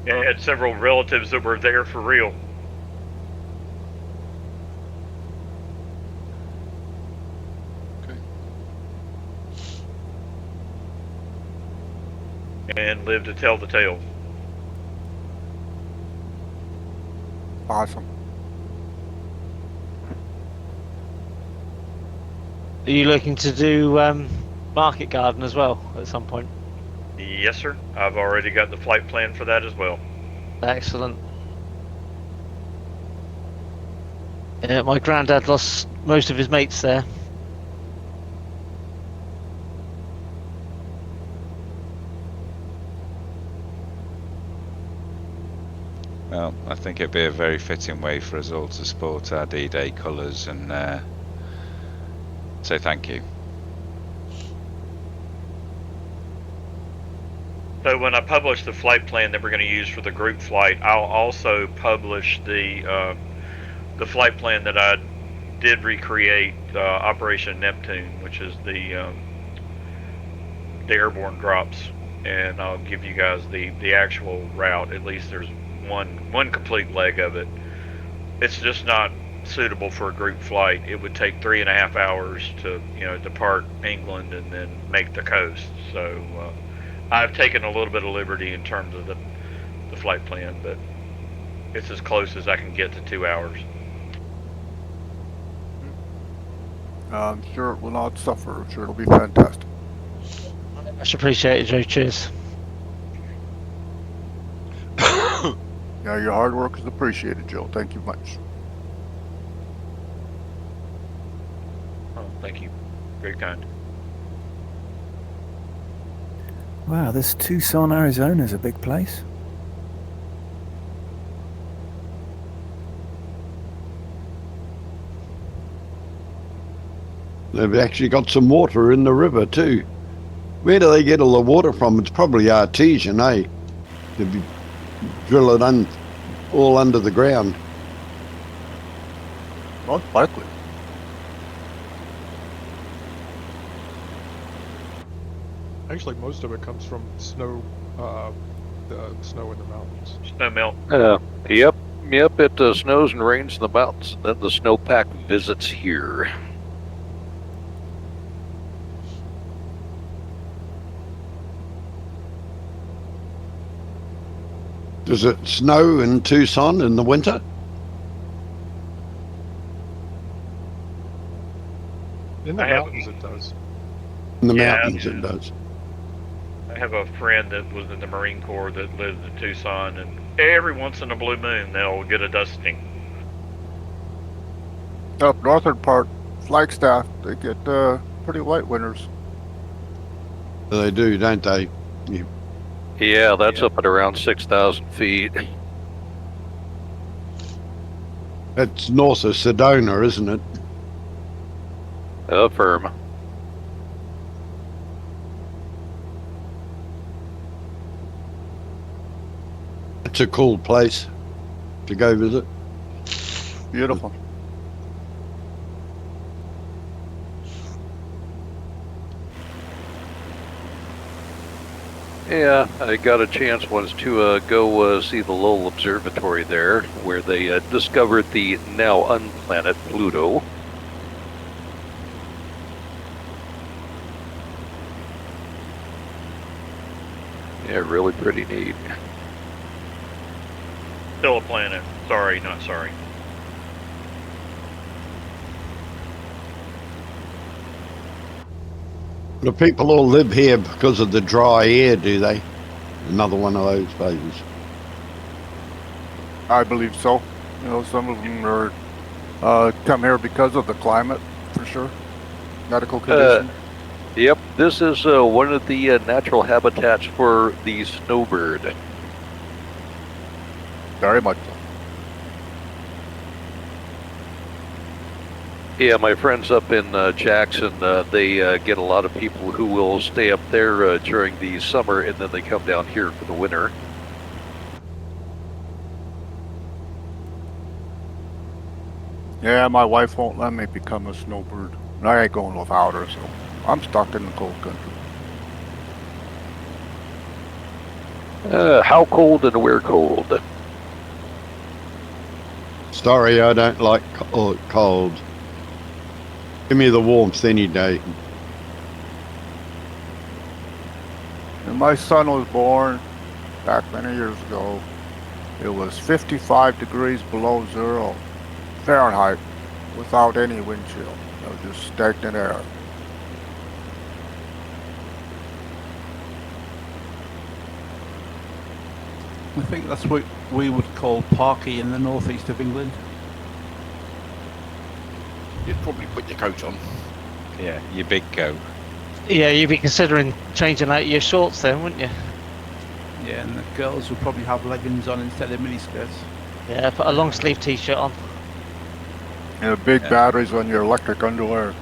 S1: Yeah, I had several relatives that were there for real. And lived to tell the tale.
S11: Awesome.
S12: Are you looking to do Market Garden as well at some point?
S1: Yes, sir. I've already got the flight plan for that as well.
S12: Excellent. Yeah, my granddad lost most of his mates there.
S2: Well, I think it'd be a very fitting way for us all to sport our D-Day colours and say thank you.
S1: So when I publish the flight plan that we're going to use for the group flight, I'll also publish the flight plan that I did recreate, Operation Neptune, which is the airborne drops, and I'll give you guys the actual route. At least there's one complete leg of it. It's just not suitable for a group flight. It would take 3.5 hours to depart England and then make the coast. So I've taken a little bit of liberty in terms of the flight plan, but it's as close as I can get to 2 hours.
S11: I'm sure it will not suffer. I'm sure it'll be fantastic.
S12: Much appreciated, Joe. Cheers.
S11: Yeah, your hard work is appreciated, Joe. Thank you much.
S1: Oh, thank you. Very kind.
S15: Wow, this Tucson, Arizona is a big place.
S4: They've actually got some water in the river too. Where do they get all the water from? It's probably artesian, eh? They drill it all under the ground.
S11: Most likely.
S21: Actually, most of it comes from snow, the snow in the mountains.
S1: Snow melt.
S19: Yep. It snows and rains in the mountains. Then the snowpack visits here.
S4: Does it snow in Tucson in the winter?
S21: In the mountains, it does.
S4: In the mountains, it does.
S1: I have a friend that was in the Marine Corps that lived in Tucson, and every once in a blue moon they'll get a dusting.
S11: Up northern part, Flagstaff, they get pretty light winters.
S4: They do, don't they?
S19: Yeah, that's up at around 6,000 feet.
S4: That's north of Sedona, isn't it?
S19: Firm.
S4: It's a cool place to go visit.
S11: Beautiful.
S19: Yeah, I got a chance once to go see the Lowell Observatory there, where they discovered the now unplanet Pluto. Yeah, really pretty neat.
S1: Still a planet. Sorry, not sorry.
S4: The people all live here because of the dry air, do they? Another one of those places.
S11: I believe so. You know, some of them are come here because of the climate, for sure. Medical condition.
S19: Yep, this is one of the natural habitats for the snowbird.
S11: Very much so.
S19: Yeah, my friends up in Jackson, they get a lot of people who will stay up there during the summer, and then they come down here for the winter.
S11: Yeah, my wife won't let me become a snowbird. And I ain't going without her, so I'm stuck in the cold country.
S19: How cold and where cold?
S4: Sorry, I don't like cold. Give me the warmth any day.
S11: When my son was born, back many years ago, it was 55 degrees below zero Fahrenheit without any wind chill. It was just stagnant air.
S20: I think that's what we would call parky in the northeast of England.
S5: You'd probably put your coat on.
S2: Yeah, your big coat.
S12: Yeah, you'd be considering changing out your shorts then, wouldn't you?
S20: Yeah, and the girls will probably have leggings on instead of miniskirts.
S12: Yeah, put a long sleeve t-shirt on.
S11: And big batteries on your electric underwear.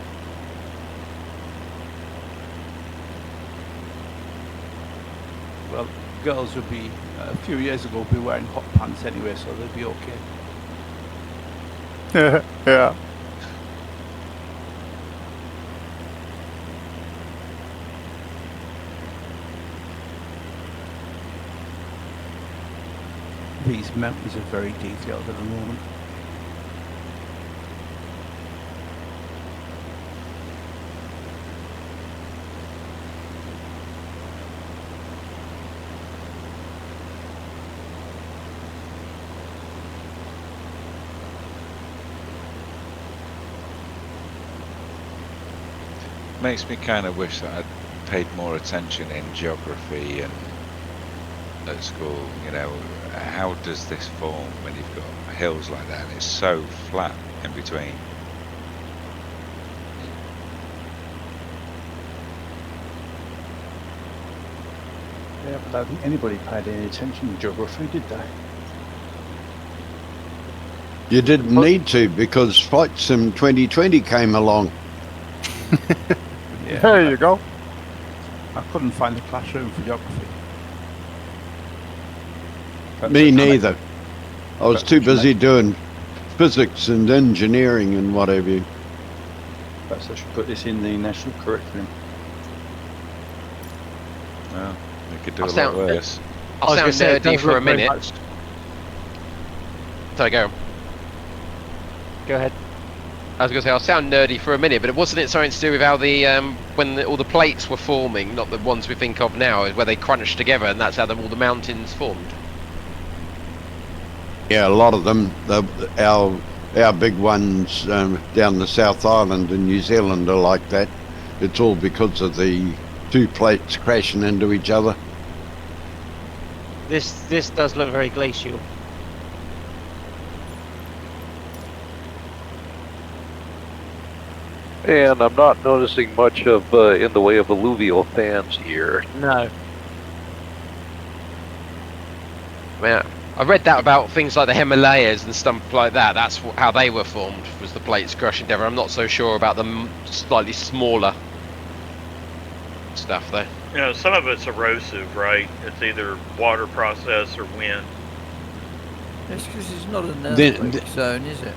S20: Well, girls would be, a few years ago, be wearing hot pants anyway, so they'd be okay.
S11: Yeah.
S20: These mountains are very detailed at the moment.
S2: Makes me kind of wish that I'd paid more attention in geography and at school. You know, how does this form when you've got hills like that and it's so flat in between?
S14: Yeah, but I don't think anybody paid any attention to geography, did they?
S4: You didn't need to because Flight Sim 2020 came along.
S20: Yeah,
S11: there you go.
S20: I couldn't find the classroom for geography.
S4: Me neither. I was too busy doing physics and engineering and what have you.
S14: Perhaps I should put this in the national curriculum.
S2: Well, we could do
S8: I'll
S2: a
S8: sound-
S2: lot worse.
S8: I'll sound nerdy for a minute. Sorry, go.
S12: Go ahead.
S8: I was going to say, I'll sound nerdy for a minute, but wasn't it something to do with how the all the plates were forming, not the ones we think of now, where they crunched together, and that's how all the mountains formed?
S4: Yeah, a lot of them. Our big ones down the South Island in New Zealand are like that. It's all because of the two plates crashing into each other.
S12: This does look very glacial.
S19: And I'm not noticing much of in the way of alluvial fans here.
S12: No.
S8: Yeah, I read that about things like the Himalayas and stuff like that. That's how they were formed, was the plates crushing together. I'm not so sure about the slightly smaller stuff though.
S1: You know, some of it's erosive, right? It's either water process or wind.
S6: It's because it's not an
S4: Then-
S6: earthquake zone, is it?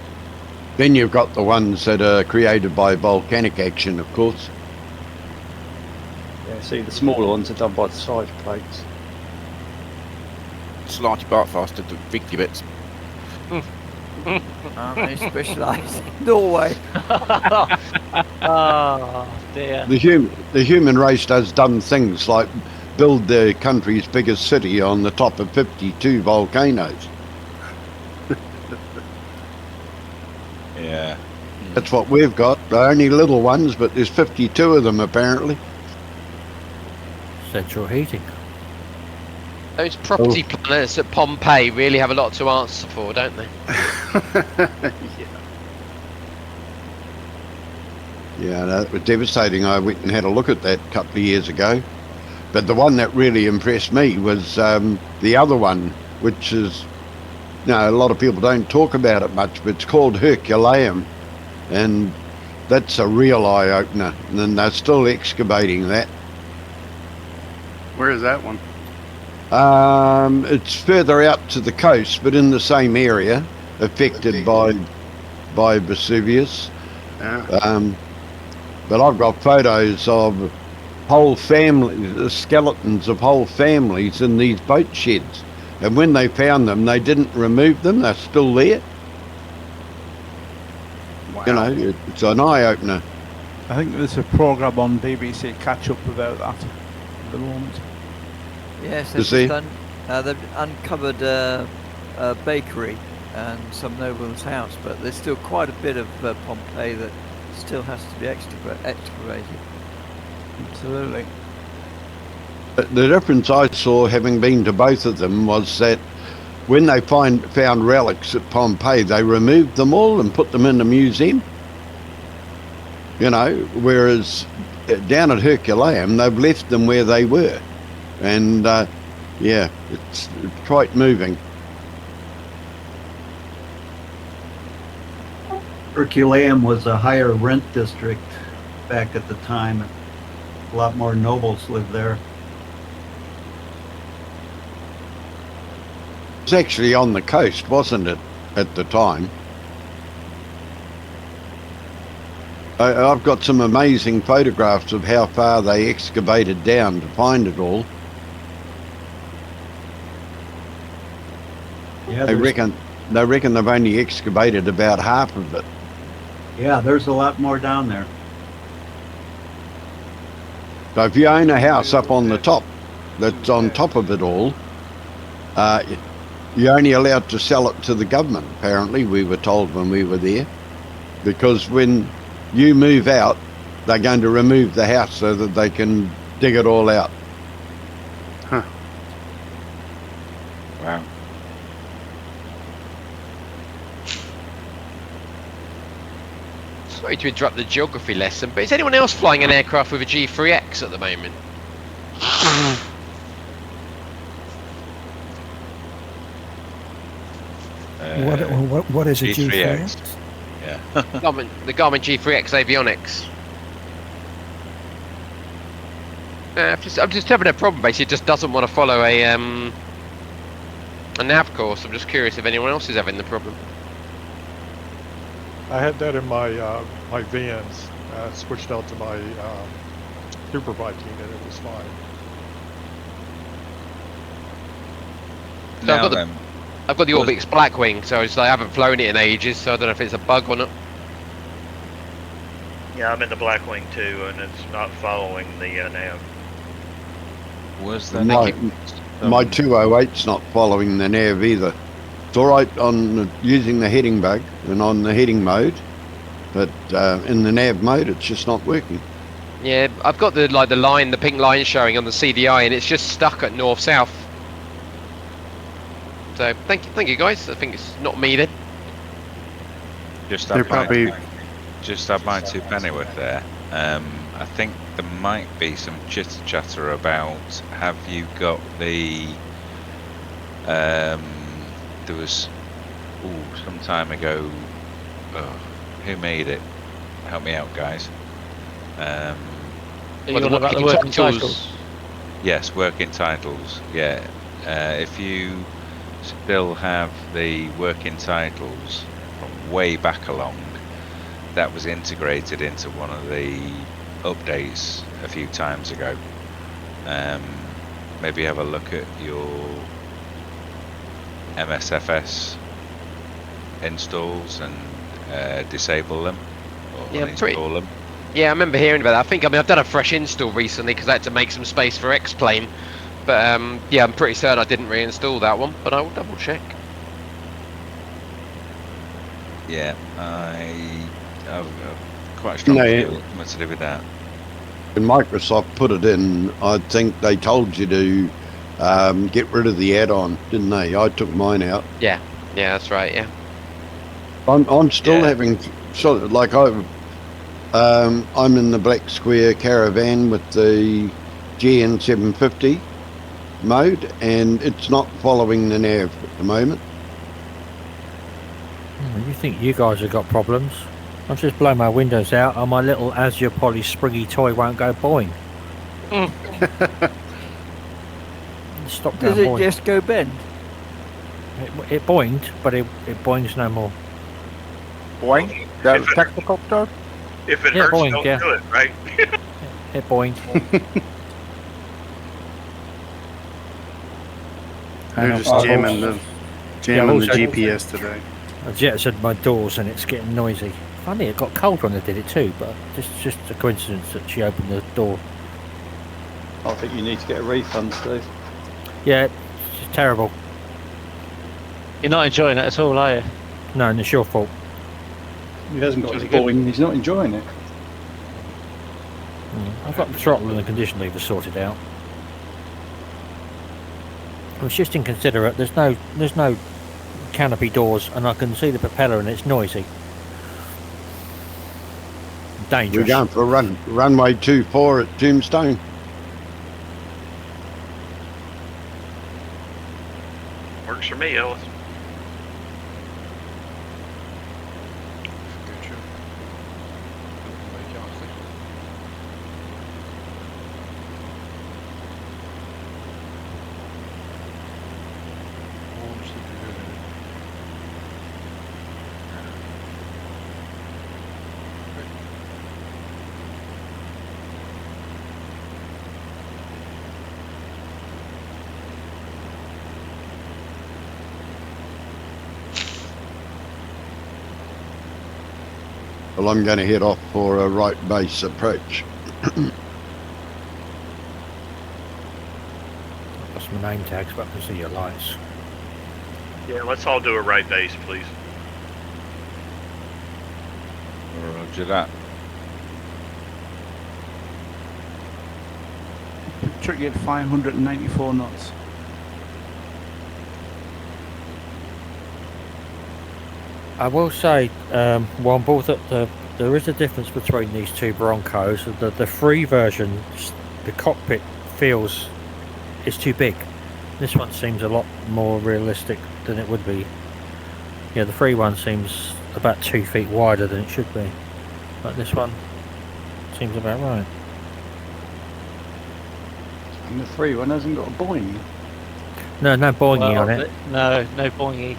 S4: Then you've got the ones that are created by volcanic action, of course.
S14: Yeah, see, the smaller ones are done by the side plates.
S5: Slarty Bartfast did the big bits.
S6: They specialise in Norway.
S12: Oh dear.
S4: The human race has done things like build their country's biggest city on the top of 52 volcanoes.
S2: Yeah.
S4: That's what we've got. They're only little ones, but there's 52 of them apparently.
S9: Central heating.
S8: Those property planners at Pompeii really have a lot to answer for, don't they?
S4: Yeah, that was devastating. I went and had a look at that a couple of years ago. But the one that really impressed me was the other one, which is, a lot of people don't talk about it much, but it's called Herculaneum. And that's a real eye-opener. And they're still excavating that.
S3: Where is that one?
S4: It's further out to the coast, but in the same area, affected by Vesuvius.
S3: Yeah.
S4: But I've got photos of whole families, the skeletons of whole families in these boat sheds. And when they found them, they didn't remove them. They're still there.
S3: Wow.
S4: It's an eye-opener.
S20: I think there's a programme on BBC Catch Up about that at the moment.
S6: Yes, they've uncovered a bakery and some noble's house, but there's still quite a bit of Pompeii that still has to be excavated.
S20: Absolutely.
S4: The difference I saw, having been to both of them, was that when they found relics at Pompeii, they removed them all and put them in the museum. Whereas down at Herculaneum, they've left them where they were. And, it's quite moving.
S10: Herculaneum was a higher rent district back at the time. A lot more nobles lived there.
S4: It was actually on the coast, wasn't it, at the time? I've got some amazing photographs of how far they excavated down to find it all.
S10: Yeah,
S4: They reckon they've only excavated about half of it.
S10: Yeah, there's a lot more down there.
S4: So if you own a house up on the top, that's on top of it all, you're only allowed to sell it to the government, apparently, we were told when we were there. Because when you move out, they're going to remove the house so that they can dig it all out.
S3: Huh.
S2: Wow.
S8: Sorry to interrupt the geography lesson, but is anyone else flying an aircraft with a G3X at the moment?
S15: What is a
S2: G3X?
S15: G3X?
S2: Yeah.
S8: The Garmin G3X avionics. I'm just having a problem. Basically, it just doesn't want to follow a nav course. I'm just curious if anyone else is having the problem.
S21: I had that in my my vans. Switched out to my Super Viking, and it was fine.
S8: So I've got the Orbix Blackwing, so I haven't flown it in ages, so I don't know if it's a bug or not.
S1: Yeah, I'm in the Blackwing too, and it's not following the nav.
S2: Was there
S4: My 208's not following the nav either. It's all right on using the heading bug and on the heading mode, but in the nav mode, it's just not working.
S8: Yeah, I've got the pink line showing on the CDI, and it's just stuck at north-south. So thank you guys. I think it's not me then.
S2: Just
S3: They're
S2: had my 2 Pennyworth there. I think there might be some chitter chatter about, have you got the there was some time ago, who made it? Help me out, guys.
S12: Are you on about the working titles?
S2: Yes, working titles. Yeah. If you still have the working titles from way back along, that was integrated into one of the updates a few times ago. Maybe have a look at your MSFS installs and disable them or uninstall them.
S8: Yeah, I remember hearing about that. I've done a fresh install recently because I had to make some space for X-Plane. But yeah, I'm pretty certain I didn't reinstall that one, but I will double check.
S2: Yeah, I have quite a strong feeling what to do with that.
S4: When Microsoft put it in, I think they told you to get rid of the add-on, didn't they? I took mine out.
S8: Yeah, that's right. Yeah.
S4: I'm still having I'm in the Black Square Caravan with the GN750 mode, and it's not following the nav at the moment.
S9: You think you guys have got problems? I've just blown my windows out and my little Azure Poly springy toy won't go boing. Stop
S6: Does
S9: going
S6: it
S9: boing.
S6: just go bend?
S9: It boinged, but it boings no more.
S11: Boing? That's a technical term?
S1: If it
S9: Yeah,
S1: hurts,
S9: boing,
S1: don't
S9: yeah.
S1: do it, right?
S9: It boinged.
S3: They're just jamming the GPS today.
S9: I jettisoned my doors and it's getting noisy. Funny, it got cold when I did it too, but it's just a coincidence that she opened the door.
S14: I think you need to get a refund, Steve.
S9: Yeah, it's terrible.
S12: You're not enjoying it at all, are you?
S9: No, and it's your fault.
S14: He hasn't got his
S12: Really good.
S14: boing, he's not enjoying it.
S9: I've got the throttle and the condition lever sorted out. It's just inconsiderate. There's no canopy doors, and I can see the propeller, and it's noisy. Dangerous.
S4: We're going for a runway 24 at Tombstone.
S1: Works for me, Ellis.
S4: Well, I'm going to head off for a right base approach.
S9: That's my name tags, but I can see your lights.
S1: Yeah, let's all do a right base, please.
S2: Roger that.
S20: Tricky at 594 knots.
S9: I will say, Womble, that there is a difference between these two Broncos. The free version, the cockpit feels is too big. This one seems a lot more realistic than it would be. Yeah, the free one seems about 2 feet wider than it should be. But this one seems about right.
S14: And the free one hasn't got a boing.
S9: No boinging on it.
S12: No boingy.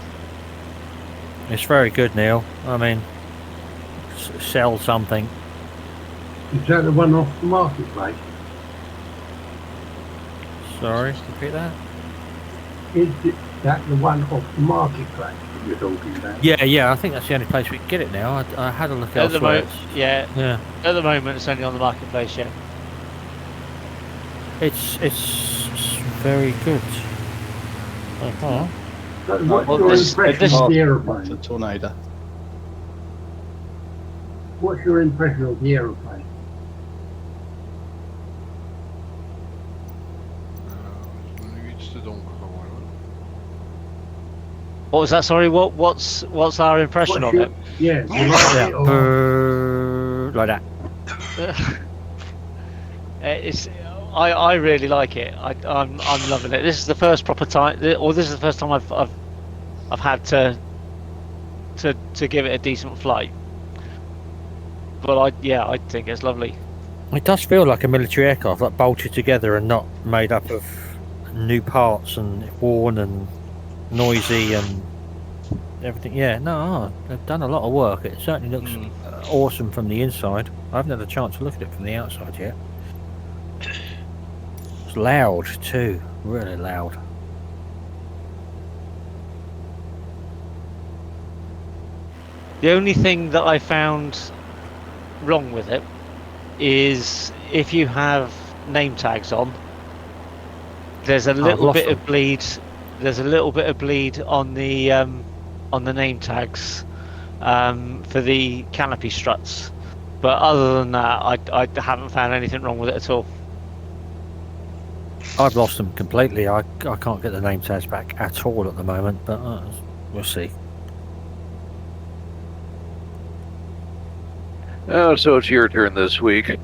S9: It's very good, Neil. I mean, sell something.
S13: Is that the one off the marketplace?
S9: Sorry, repeat that.
S13: Is that the one off the marketplace that you're talking about?
S9: Yeah, I think that's the only place we can get it now. I had a look
S12: At the
S9: elsewhere.
S12: moment, yeah. At the moment, it's only on the marketplace. Yeah.
S9: It's very good. Uh-huh.
S13: What's your impression of the aeroplane?
S14: The Tornado.
S13: What's your impression of the aeroplane?
S18: Nu iets te donker geworden.
S12: What was that? Sorry. What's our impression of it?
S13: Yeah.
S9: Like that.
S12: It's. I really like it. I'm loving it. This is the first proper time, or this is the first time I've had to give it a decent flight. But I think it's lovely.
S9: It does feel like a military aircraft, like bolted together and not made up of new parts and worn and noisy and everything. Yeah, no, they've done a lot of work. It certainly looks awesome from the inside. I haven't had a chance to look at it from the outside yet. It's loud too, really loud.
S12: The only thing that I found wrong with it is if you have name tags on, there's a little bit of bleed. There's a little bit of bleed on the name tags for the canopy struts, but other than that, I haven't found anything wrong with it at all.
S9: I've lost them completely. I can't get the name tags back at all at the moment, but we'll see.
S19: So it's your turn this week.
S9: It's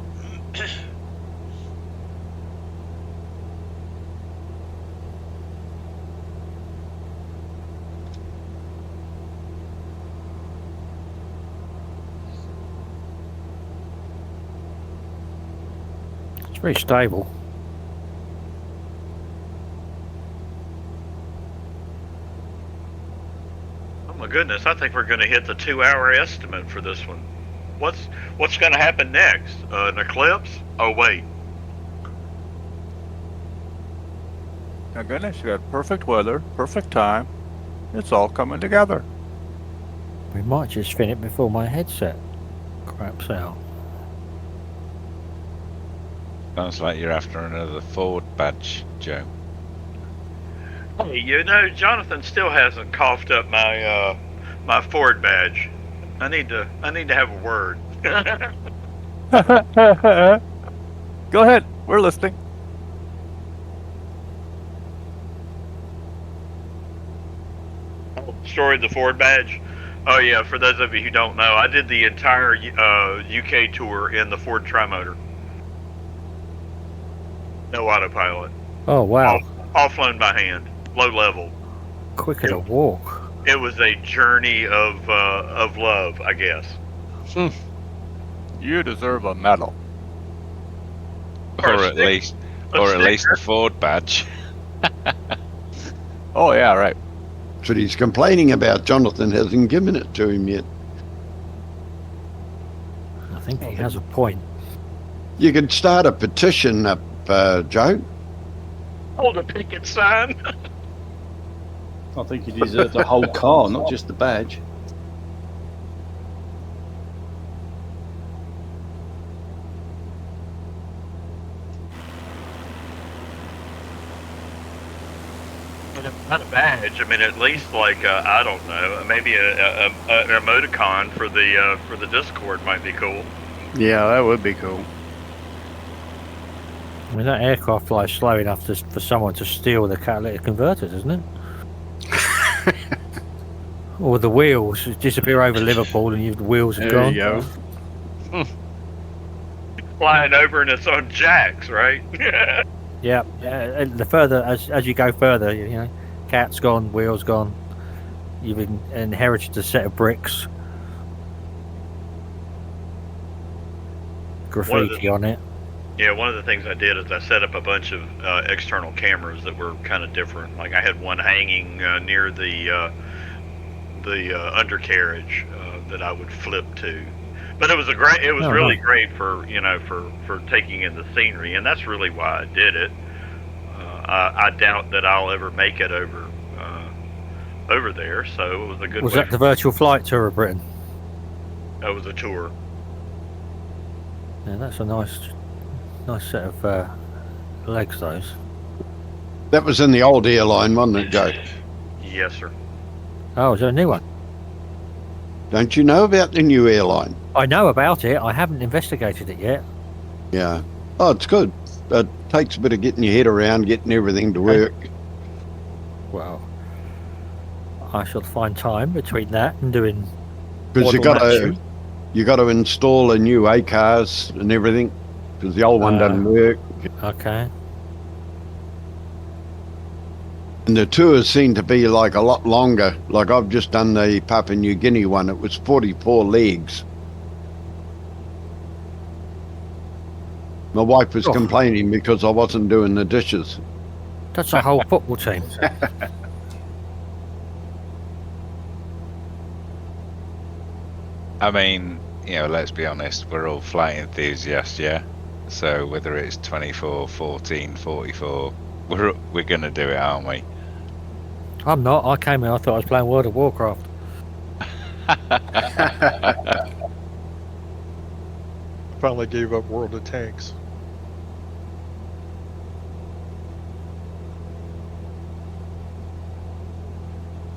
S9: very stable.
S1: Oh my goodness, I think we're going to hit the 2-hour estimate for this one. What's going to happen next? An eclipse? Oh wait.
S11: My goodness, you got perfect weather, perfect time. It's all coming together.
S9: We might just fin it before my headset craps out.
S2: Sounds like you're after another Ford badge, Joe.
S1: Hey, you know, Jonathan still hasn't coughed up my my Ford badge. I need to have a word.
S11: Go ahead, we're listening.
S1: Story of the Ford badge. Oh yeah, for those of you who don't know, I did the entire UK tour in the Ford Trimotor. No autopilot.
S9: Oh wow!
S1: All flown by hand, low level.
S9: Quicker to walk.
S1: It was a journey of love, I guess.
S11: You deserve a medal.
S2: Or at least the Ford badge.
S11: Oh yeah, right.
S4: That's what he's complaining about. Jonathan hasn't given it to him yet.
S9: I think he has a point.
S4: You could start a petition up, Joe.
S1: Hold a picket sign.
S14: I think he deserves the whole car, not just the badge.
S1: Not a badge. I mean, at least like I don't know, maybe an emoticon for the Discord might be cool.
S3: Yeah, that would be cool.
S9: I mean, that aircraft flies slow enough for someone to steal the catalytic converters, isn't it? Or the wheels disappear over Liverpool, and the wheels are gone.
S3: There you go.
S1: Flying over and it's on jacks, right?
S9: Yeah. And the further as you go further, you know, cat's gone, wheels gone. You've inherited a set of bricks, graffiti on it.
S1: Yeah, one of the things I did is I set up a bunch of external cameras that were kind of different. Like I had one hanging near the undercarriage that I would flip to. But it was really great for for taking in the scenery, and that's really why I did it. I doubt that I'll ever make it over there, so it was a good.
S9: Was that the virtual flight tour of Britain?
S1: That was a tour.
S9: Yeah, that's a nice set of legs, those.
S4: That was in the old airline, wasn't it, Joe?
S1: Yes, sir.
S9: Oh, is there a new one?
S4: Don't you know about the new airline?
S9: I know about it. I haven't investigated it yet.
S4: Yeah. Oh, it's good. It takes a bit of getting your head around, getting everything to work.
S9: Well, I shall find time between that and doing.
S4: Because you got to install a new ACARS and everything, because the old one doesn't work.
S9: Okay.
S4: And the tours seem to be like a lot longer. Like I've just done the Papua New Guinea one. It was 44 legs. My wife was complaining because I wasn't doing the dishes.
S9: That's a whole football team.
S2: I mean, let's be honest, we're all flight enthusiasts, yeah? So whether it's 24, 14, 44, we're going to do it, aren't we?
S9: I'm not. I came here, I thought I was playing World of Warcraft.
S21: Finally gave up World of Tanks.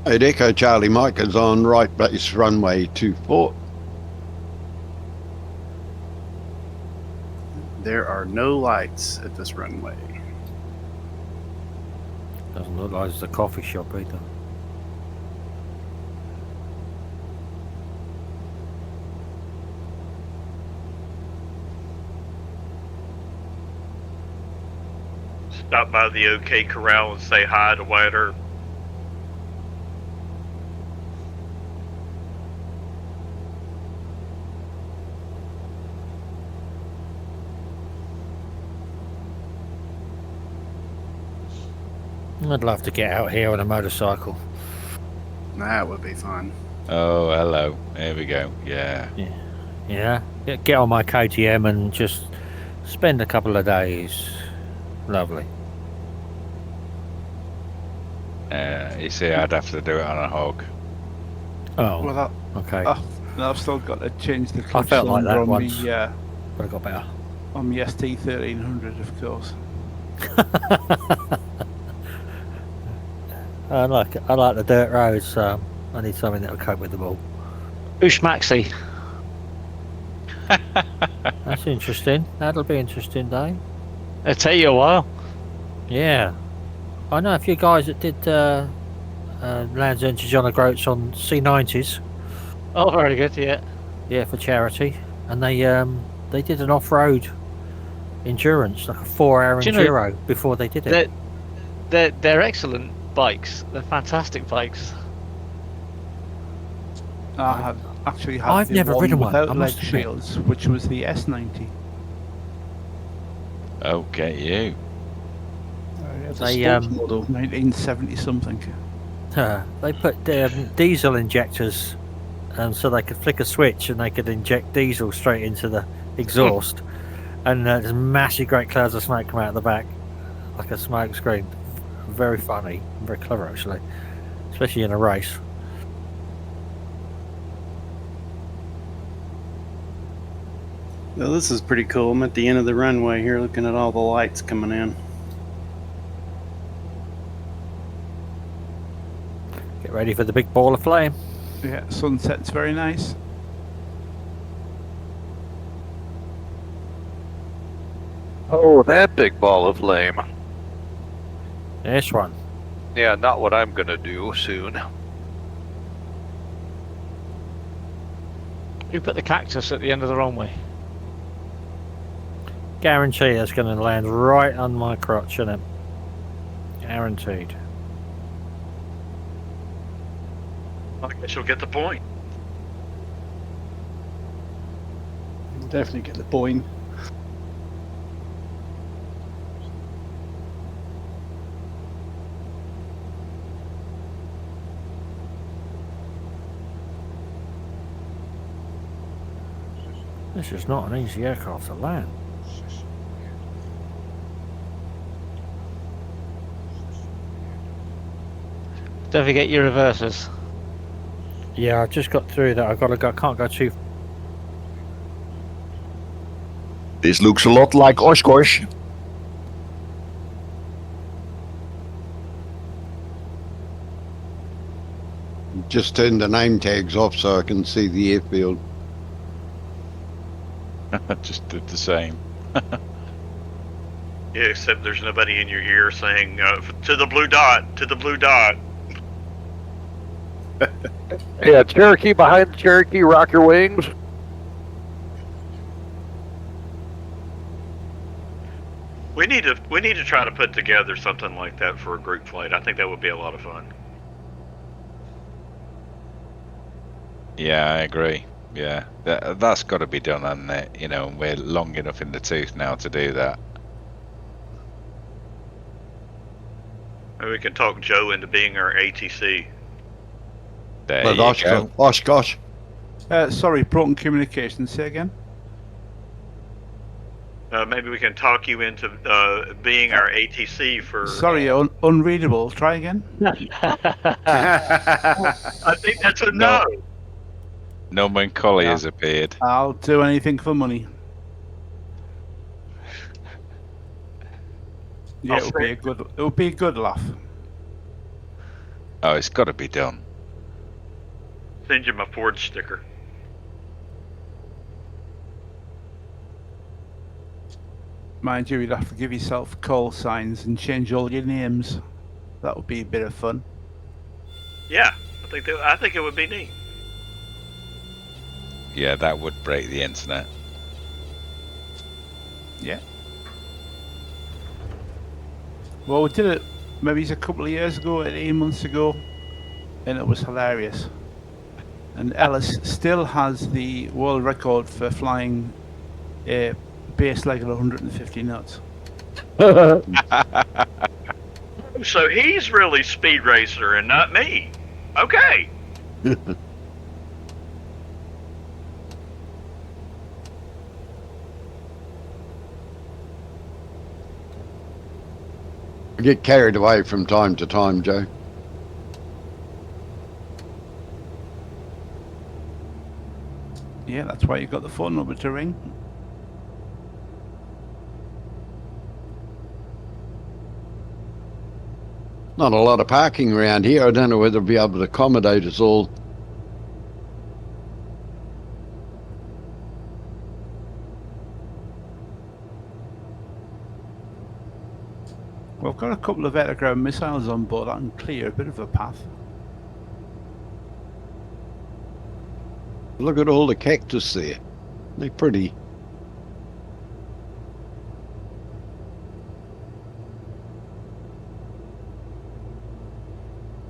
S4: At Echo Charlie Mike is on right base runway 24.
S3: There are no lights at this runway.
S9: Doesn't look like it's a coffee shop either.
S1: stop by the OK Corral and say hi to Wyatt Earp.
S9: I'd love to get out here on a motorcycle.
S3: That would be fun.
S2: Oh, hello. Here we go. Yeah.
S9: Yeah. Get on my KTM and just spend a couple of days. Lovely.
S2: You see, I'd have to do it on a hog.
S9: Oh,
S20: Well,
S9: okay.
S20: I've still got to change the clutch
S9: felt like
S20: cylinder
S9: that
S20: on
S9: once.
S20: me.
S9: But I got better.
S20: On the ST 1300, of course.
S9: I like the dirt roads, so I need something that'll cope with them all.
S12: Bush Maxi.
S9: That's interesting. That'll be interesting, Dave.
S12: It'll take you a while.
S9: Yeah. I know a few guys that did Land's End to John O'Groats on C90s.
S12: Oh, very good, yeah.
S9: Yeah, for charity. And they did an off-road endurance, like a 4-hour
S12: Do you know,
S9: enduro before they did it.
S12: They're excellent bikes. They're fantastic bikes.
S20: I have actually had
S9: I've
S20: the
S9: never ridden one,
S20: without
S9: I
S20: leg
S9: must admit.
S20: shields, which was the S90.
S2: Okay, you.
S9: They
S20: 1970 something.
S9: they put diesel injectors, so they could flick a switch and they could inject diesel straight into the exhaust, and there's massive great clouds of smoke come out of the back, like a smoke screen. Very funny, very clever actually, especially in a race.
S3: Well, this is pretty cool. I'm at the end of the runway here looking at all the lights coming in.
S9: Get ready for the big ball of flame.
S20: Yeah, sunset's very nice.
S19: Oh, that big ball of flame.
S9: This one.
S19: Yeah, not what I'm gonna do soon.
S12: You put the cactus at the end of the runway.
S9: Guarantee it's going to land right on my crotch, isn't it? Guaranteed.
S1: I guess you'll get the point.
S14: You'll definitely get the boing.
S9: This is not an easy aircraft to land.
S12: Don't forget your reversers.
S9: Yeah, I just got through that. I can't go too.
S17: This looks a lot like Oshkosh.
S4: Just turn the name tags off so I can see the airfield.
S2: Just did the same.
S1: Yeah, except there's nobody in your ear saying, to the blue dot, to the blue dot.
S19: Yeah, Cherokee behind the Cherokee, rock your wings.
S1: We need to try to put together something like that for a group flight. I think that would be a lot of fun.
S2: Yeah, I agree. Yeah, that's got to be done, hasn't it? You know, we're long enough in the tooth now to do that.
S1: Maybe we can talk Joe into being our ATC.
S2: There
S4: But
S2: you go.
S4: Oshkosh.
S20: Sorry, broken communication. Say again.
S1: Maybe we can talk you into being our ATC for.
S20: Sorry, unreadable. Try again.
S1: I think that's a no.
S2: Norman Colley has appeared.
S20: I'll do anything for money. Yeah, it would be a good laugh.
S2: Oh, it's got to be done.
S1: Send you my Ford sticker.
S20: Mind you, you'd have to give yourself call signs and change all your names. That would be a bit of fun.
S1: Yeah, I think it would be neat.
S2: Yeah, that would break the internet.
S20: Yeah. Well, we did it maybe a couple of years ago, 18 months ago, and it was hilarious. And Ellis still has the world record for flying a base leg at 150 knots.
S1: So he's really speed racer and not me. Okay.
S4: I get carried away from time to time, Joe.
S20: Yeah, that's why you got the phone number to ring.
S4: Not a lot of parking around here. I don't know whether they'll be able to accommodate us all.
S20: Well, I've got a couple of air-to-ground missiles on board. I can clear a bit of a path.
S4: Look at all the cactus there. They're pretty.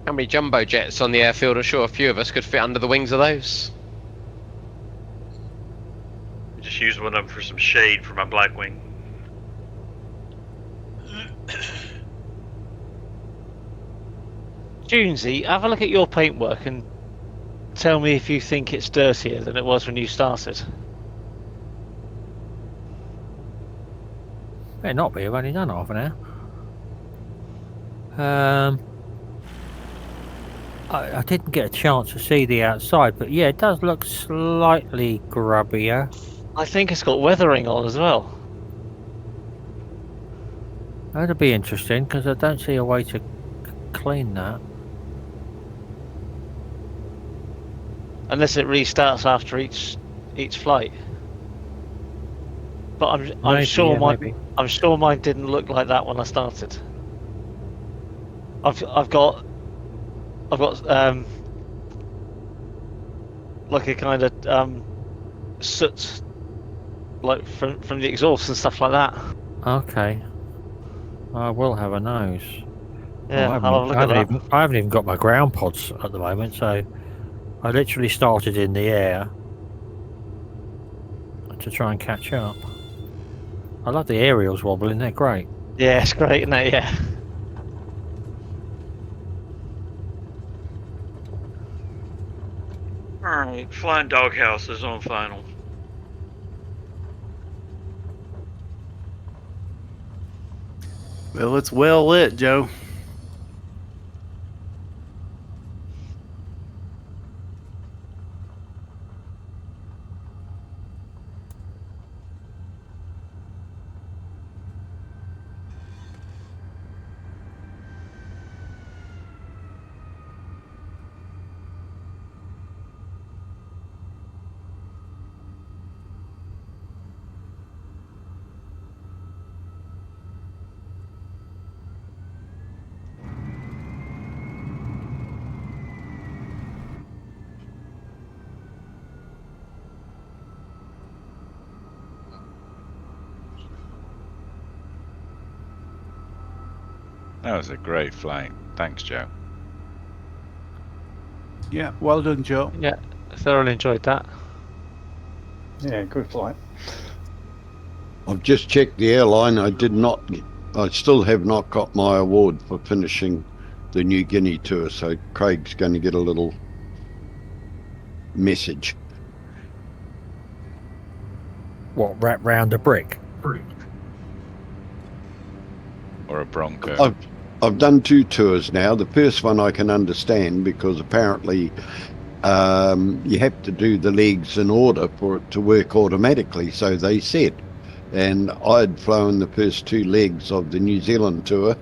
S8: How many jumbo jets on the airfield? I'm sure a few of us could fit under the wings of those.
S1: Just use one of them for some shade for my Blackwing.
S12: Junesy, have a look at your paintwork and tell me if you think it's dirtier than it was when you started.
S9: Better not be. I've only done half an hour. I didn't get a chance to see the outside, but yeah, it does look slightly grubbier.
S12: I think it's got weathering on as well.
S9: That'd be interesting because I don't see a way to clean that.
S12: Unless it restarts after each flight. But I'm sure mine didn't look like that when I started. I've got like a kind of soot like from the exhaust and stuff like that.
S9: Okay. I will have a nose.
S12: Yeah,
S9: I
S12: I'll have a look at that.
S9: I haven't even got my ground pods at the moment, so I literally started in the air to try and catch up. I love the aerials wobbling, they're great.
S12: Yeah, it's great, isn't it? Yeah.
S1: Alright, Flying Doghouse is on final.
S3: Well, it's well lit, Joe.
S2: That was a great flight. Thanks, Joe.
S20: Yeah, well done, Joe.
S12: Yeah, thoroughly enjoyed that.
S14: Yeah, good flight.
S4: I've just checked the airline. I still have not got my award for finishing the New Guinea tour, so Craig's going to get a little message.
S9: What, wrap round a brick?
S2: Or a Bronco.
S4: I've done 2 tours now. The first one I can understand because apparently you have to do the legs in order for it to work automatically, so they said. And I'd flown the first 2 legs of the New Zealand tour,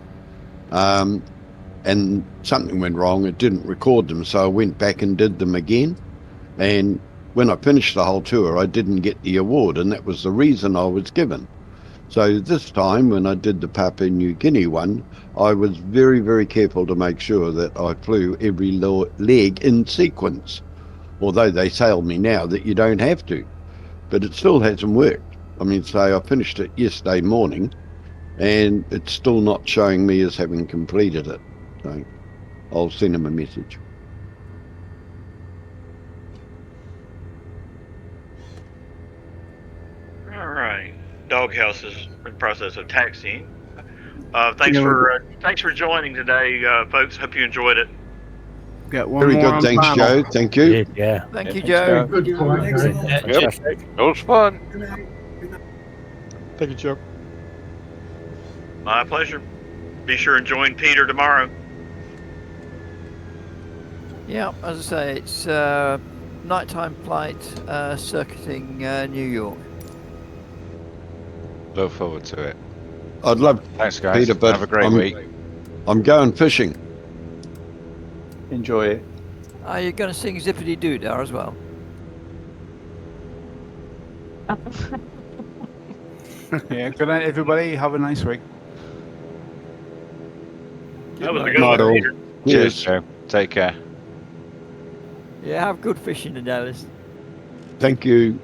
S4: and something went wrong. It didn't record them, so I went back and did them again. And when I finished the whole tour, I didn't get the award, and that was the reason I was given. So this time, when I did the Papua New Guinea one, I was very, very careful to make sure that I flew every leg in sequence. Although they tell me now that you don't have to, but it still hasn't worked. I mean, say I finished it yesterday morning, and it's still not showing me as having completed it. So I'll send him a message.
S1: All right. Doghouse is in the process of taxiing. Thanks for joining today, folks. Hope you enjoyed it.
S3: Got one
S4: Very
S3: more
S4: good.
S3: on
S4: Thanks,
S3: final.
S4: Joe. Thank you.
S9: Yeah.
S6: Thank you,
S14: Thanks,
S6: Joe.
S13: Good point, Joe.
S9: Fantastic.
S19: It was fun.
S21: Thank you, Joe.
S1: My pleasure. Be sure and join Peter tomorrow.
S6: Yeah, as I say, it's nighttime flight circuiting New York.
S2: Look forward to it.
S4: I'd love
S2: Thanks, guys.
S4: Peter, but
S2: Have a great week.
S4: I'm going fishing.
S14: Enjoy it.
S6: Are you going to sing Zippity Doo Dah as well?
S20: Yeah, good night, everybody. Have a nice week.
S1: That was a
S6: night.
S1: good one,
S4: Not all.
S1: Peter.
S2: Cheers,
S4: Yes.
S2: Joe. Take care.
S6: Yeah, have good fishing in Dallas.
S4: Thank you.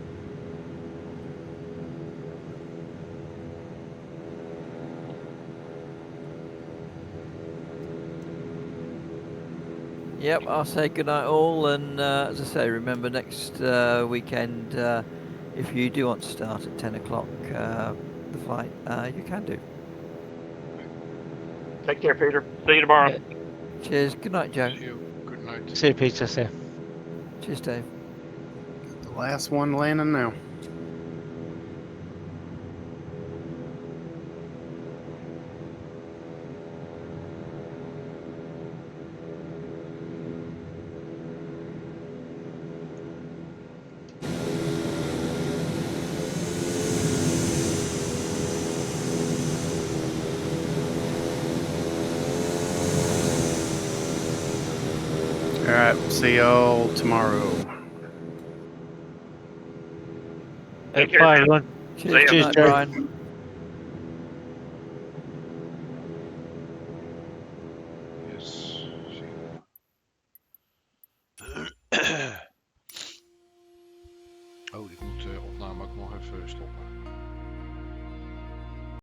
S6: Yep, I'll say good night all, and as I say, remember next weekend, if you do want to start at 10 o'clock, the flight, you can do.
S1: Take care, Peter. See you tomorrow.
S12: Yeah.
S6: Cheers. Good night, Joe.
S18: See you. Good night.
S12: See you, Peter. See you.
S6: Cheers, Dave.
S3: The last one landing now. All right, see y'all tomorrow.
S1: Take care,
S12: Bye,
S1: man.
S12: everyone.
S1: See ya.
S6: Cheers, good night,
S12: Joe.
S6: Brian.
S18: Yes. See you. Oh, ik moet de opname ook nog even stoppen.